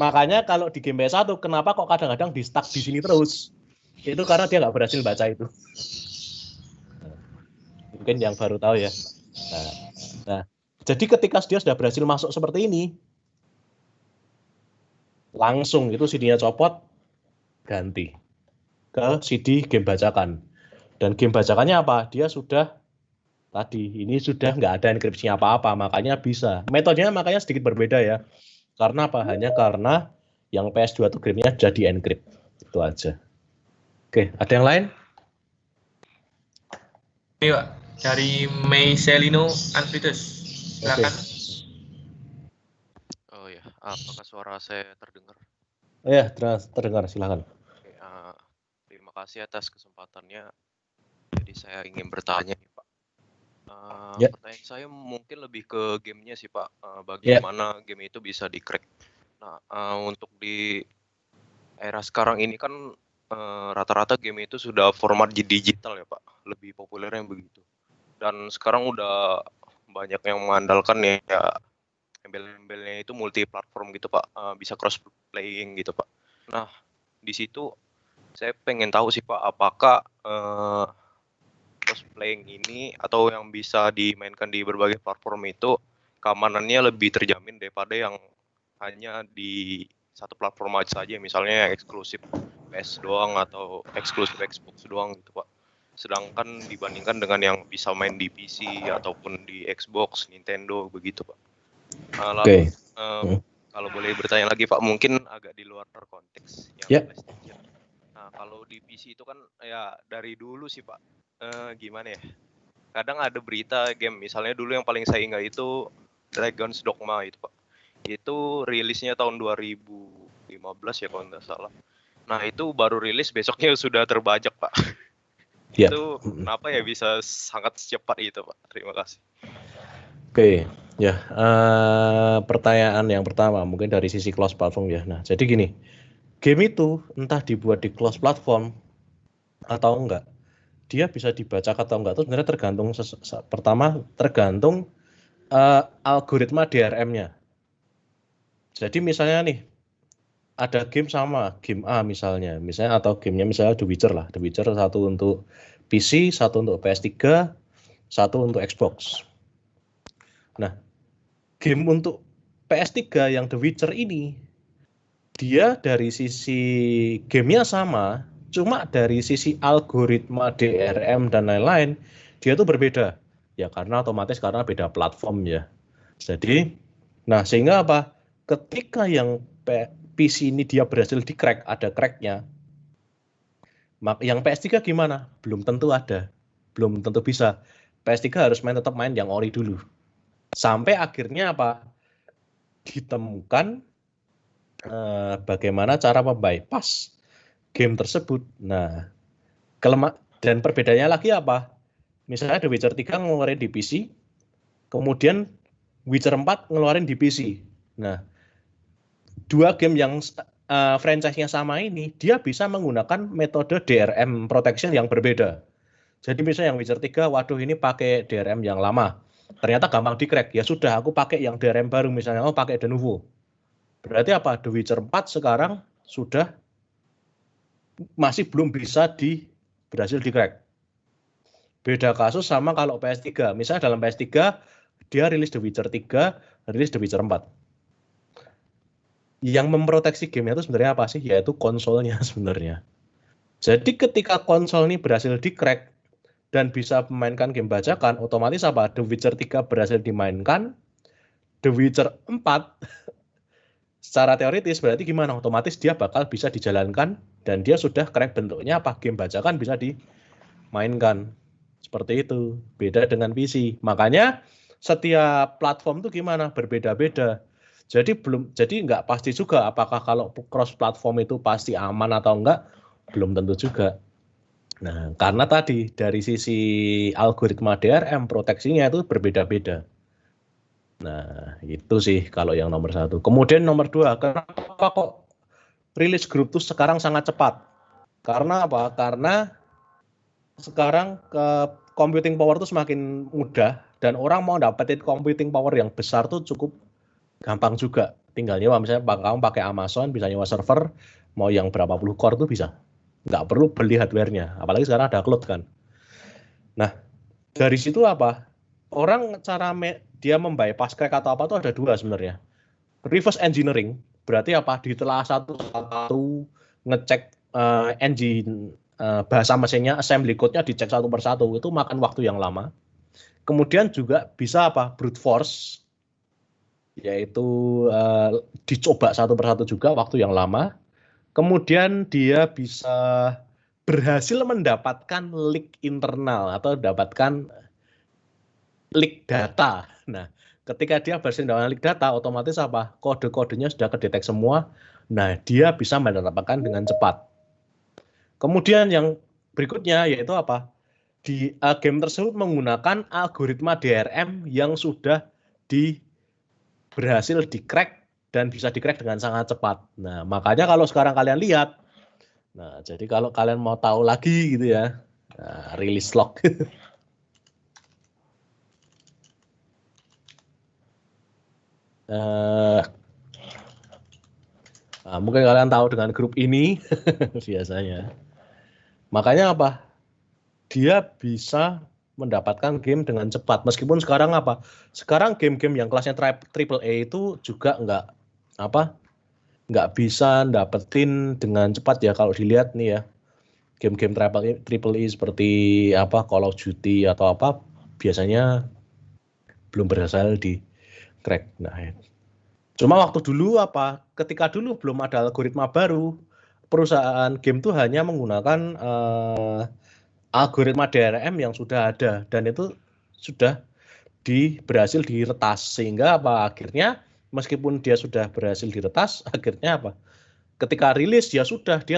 Speaker 4: Makanya kalau di game PS1, kenapa kok kadang-kadang di stuck di sini terus? Itu karena dia nggak berhasil baca itu. Mungkin yang baru tahu ya. Nah, jadi ketika dia sudah berhasil masuk seperti ini, langsung itu CD-nya copot, ganti ke CD game bacakan. Dan game bacakannya apa? Dia sudah tadi, ini sudah nggak ada enkripsinya apa-apa, makanya bisa. Metodenya makanya sedikit berbeda ya. Karena apa? Hanya karena yang PS2 itu game-nya jadi encrypt. Itu aja. Oke, ada yang lain?
Speaker 1: Ini Pak, dari Mei Celino Anfritus. Silakan.
Speaker 7: Oh ya, apakah suara saya terdengar?
Speaker 4: Ya, terdengar, silakan.
Speaker 7: Oke, terima kasih atas kesempatannya. Jadi saya ingin bertanya nih Pak.
Speaker 4: Ya.
Speaker 7: Pertanyaan saya mungkin lebih ke gamenya sih Pak. Bagaimana game itu bisa di-crack? Nah, untuk di era sekarang ini kan rata-rata game itu sudah format digital ya Pak. Lebih populernya begitu. Dan sekarang udah banyak yang mengandalkan ya embel-embelnya itu multi platform gitu Pak, bisa cross playing gitu Pak. Nah, di situ saya pengen tahu sih Pak, apakah cross playing ini atau yang bisa dimainkan di berbagai platform itu keamanannya lebih terjamin daripada yang hanya di satu platform aja saja, misalnya yang eksklusif PS doang atau eksklusif Xbox doang gitu Pak. Sedangkan dibandingkan dengan yang bisa main di PC ataupun di Xbox, Nintendo begitu Pak. Lalu kalau boleh bertanya lagi Pak, mungkin agak di luar konteks yang PlayStation. Nah, kalau di PC itu kan ya dari dulu sih Pak, gimana ya? Kadang ada berita game, misalnya dulu yang paling saya ingat itu Dragon's Dogma itu Pak. Itu rilisnya tahun 2015 ya kalau nggak salah. Nah, itu baru rilis besoknya sudah terbajak Pak. Itu kenapa ya bisa sangat secepat itu Pak? Terima kasih.
Speaker 4: Oke, ya, pertanyaan yang pertama mungkin dari sisi closed platform ya. Nah, jadi gini, game itu entah dibuat di closed platform atau enggak, dia bisa dibaca atau enggak itu sebenarnya tergantung pertama tergantung algoritma DRM-nya. Jadi misalnya nih, ada game sama, game A misalnya atau gamenya misalnya The Witcher lah, The Witcher satu untuk PC, satu untuk PS3, satu untuk Xbox. Nah, game untuk PS3 yang The Witcher ini, dia dari sisi gamenya sama, cuma dari sisi algoritma DRM dan lain-lain, dia tuh berbeda. Ya karena otomatis karena beda platform ya. Jadi, nah sehingga apa? Ketika yang PC ini dia berhasil di-crack, ada crack-nya. Yang PS3 gimana? Belum tentu ada. Belum tentu bisa. PS3 harus tetap main yang ori dulu. Sampai akhirnya apa? Ditemukan bagaimana cara membypass game tersebut. Nah, dan perbedaannya lagi apa? Misalnya The Witcher 3 ngeluarin di PC, kemudian Witcher 4 ngeluarin di PC. Nah, dua game yang franchise-nya sama ini, dia bisa menggunakan metode DRM protection yang berbeda. Jadi misalnya yang Witcher 3, waduh ini pakai DRM yang lama. Ternyata gampang di-crack. Ya sudah, aku pakai yang DRM baru misalnya, pakai de novo. Berarti apa? The Witcher 4 sekarang sudah masih belum bisa berhasil di-crack. Beda kasus sama kalau PS3. Misalnya dalam PS3, dia rilis The Witcher 3, rilis The Witcher 4. Yang memproteksi gamenya itu sebenarnya apa sih? Yaitu konsolnya sebenarnya. Jadi ketika konsol ini berhasil di-crack dan bisa memainkan game bajakan, otomatis apa? The Witcher 3 berhasil dimainkan, The Witcher 4 secara teoritis berarti gimana? Otomatis dia bakal bisa dijalankan dan dia sudah crack bentuknya apa? Game bajakan bisa dimainkan. Seperti itu. Beda dengan PC. Makanya setiap platform itu gimana? Berbeda-beda. Jadi nggak pasti juga apakah kalau cross platform itu pasti aman atau enggak, belum tentu juga. Nah, karena tadi dari sisi algoritma DRM proteksinya itu berbeda-beda. Nah, itu sih kalau yang nomor 1. Kemudian nomor 2, kenapa kok rilis grup itu sekarang sangat cepat? Karena apa? Karena sekarang computing power itu semakin mudah dan orang mau dapetin computing power yang besar tuh cukup gampang juga. Tinggal nyewa, misalnya kamu pakai Amazon bisa nyewa server, mau yang berapa puluh core tuh bisa. Nggak perlu beli hardware-nya, apalagi sekarang ada cloud kan. Nah, dari situ apa? Orang dia membypass crack atau apa tuh ada dua sebenarnya. Reverse engineering, berarti apa? Ditelaah satu-satu, ngecek engine, bahasa mesinnya, assembly code-nya dicek satu persatu, itu makan waktu yang lama. Kemudian juga bisa apa? Brute force, yaitu dicoba satu persatu juga waktu yang lama. Kemudian dia bisa berhasil mendapatkan leak internal atau dapatkan leak data. Nah, ketika dia berhasil mendapatkan leak data, otomatis apa? Kode-kodenya sudah kedetek semua. Nah, dia bisa mendapatkan dengan cepat. Kemudian yang berikutnya yaitu apa? Di game tersebut menggunakan algoritma DRM yang sudah berhasil di-crack dan bisa di-crack dengan sangat cepat. Nah, makanya kalau sekarang kalian lihat, nah, jadi kalau kalian mau tahu lagi gitu ya, nah, release log. Nah, mungkin kalian tahu dengan grup ini biasanya. Makanya apa? Dia bisa mendapatkan game dengan cepat. Meskipun sekarang apa? Sekarang game-game yang kelasnya AAA itu juga nggak bisa dapetin dengan cepat ya. Kalau dilihat nih ya, game-game AAA seperti apa Call of Duty atau apa biasanya belum berhasil di crack. Nah, cuma waktu dulu ketika dulu belum ada algoritma baru, perusahaan game itu hanya menggunakan algoritma DRM yang sudah ada dan itu sudah berhasil diretas, sehingga akhirnya meskipun dia sudah berhasil diretas, akhirnya ketika rilis dia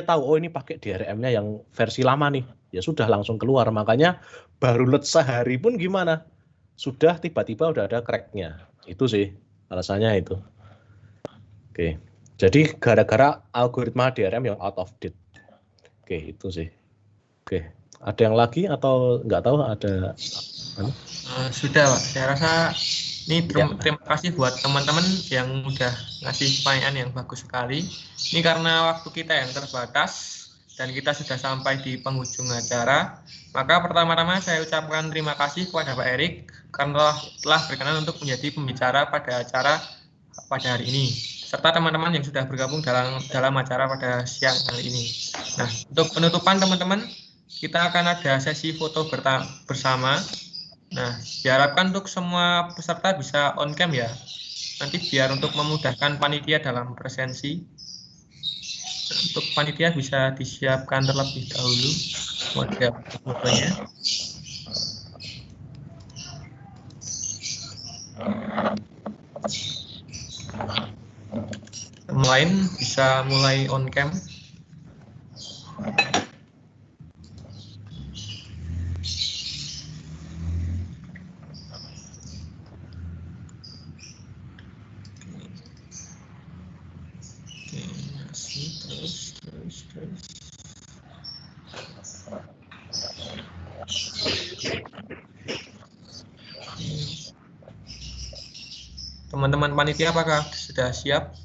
Speaker 4: tahu oh ini pakai DRM-nya yang versi lama nih, ya sudah langsung keluar. Makanya baru sehari pun gimana sudah tiba-tiba udah ada crack-nya. Itu sih alasannya itu. Oke, jadi gara-gara algoritma DRM yang out of date. Oke, itu sih. Oke, ada yang lagi atau nggak tahu ada?
Speaker 1: Sudah, Pak. Saya rasa ini terima kasih buat teman-teman yang udah ngasih pertanyaan yang bagus sekali. Ini karena waktu kita yang terbatas dan kita sudah sampai di penghujung acara, maka pertama-tama saya ucapkan terima kasih kepada Pak Erik karena telah berkenan untuk menjadi pembicara pada acara pada hari ini, serta teman-teman yang sudah bergabung dalam acara pada siang hari ini. Nah, untuk penutupan teman-teman, kita akan ada sesi foto bersama. Nah, diharapkan untuk semua peserta bisa on cam ya. Nanti biar untuk memudahkan panitia dalam presensi. Untuk panitia bisa disiapkan terlebih dahulu model fotonya. Yang lain bisa mulai on cam. Teman-teman panitia apakah sudah siap?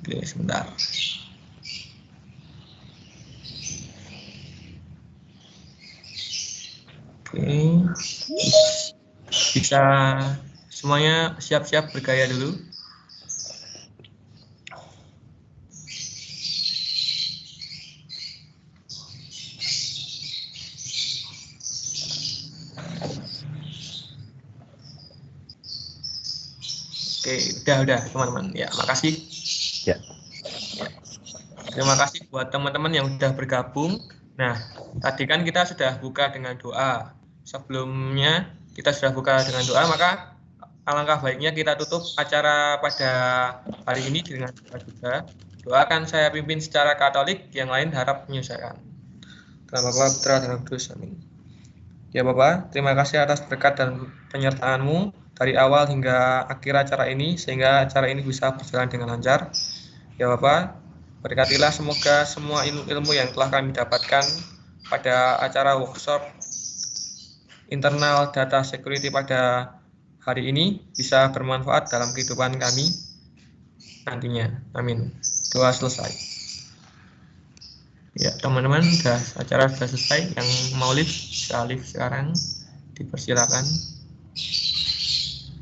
Speaker 1: Oke, sebentar. Oke, bisa semuanya siap-siap bergaya dulu. Oke, udah teman-teman. Ya, makasih.
Speaker 4: Ya.
Speaker 1: Terima kasih buat teman-teman yang sudah bergabung. Nah, tadi kan kita sudah buka dengan doa. Sebelumnya kita sudah buka dengan doa, maka alangkah baiknya kita tutup acara pada hari ini dengan doa juga. Doa akan saya pimpin secara Katolik, yang lain harap menyesuaikan. Dalam Bapa, Putra, dan Roh Kudus. Amin. Ya Bapak, terima kasih atas berkat dan penyertaan-Mu dari awal hingga akhir acara ini, sehingga acara ini bisa berjalan dengan lancar. Ya Bapak, berkatilah semoga semua ilmu-ilmu yang telah kami dapatkan pada acara workshop internal data security pada hari ini bisa bermanfaat dalam kehidupan kami nantinya. Amin. Doa selesai. Ya teman-teman, acara sudah selesai. Yang mau live bisa live sekarang, dipersilakan.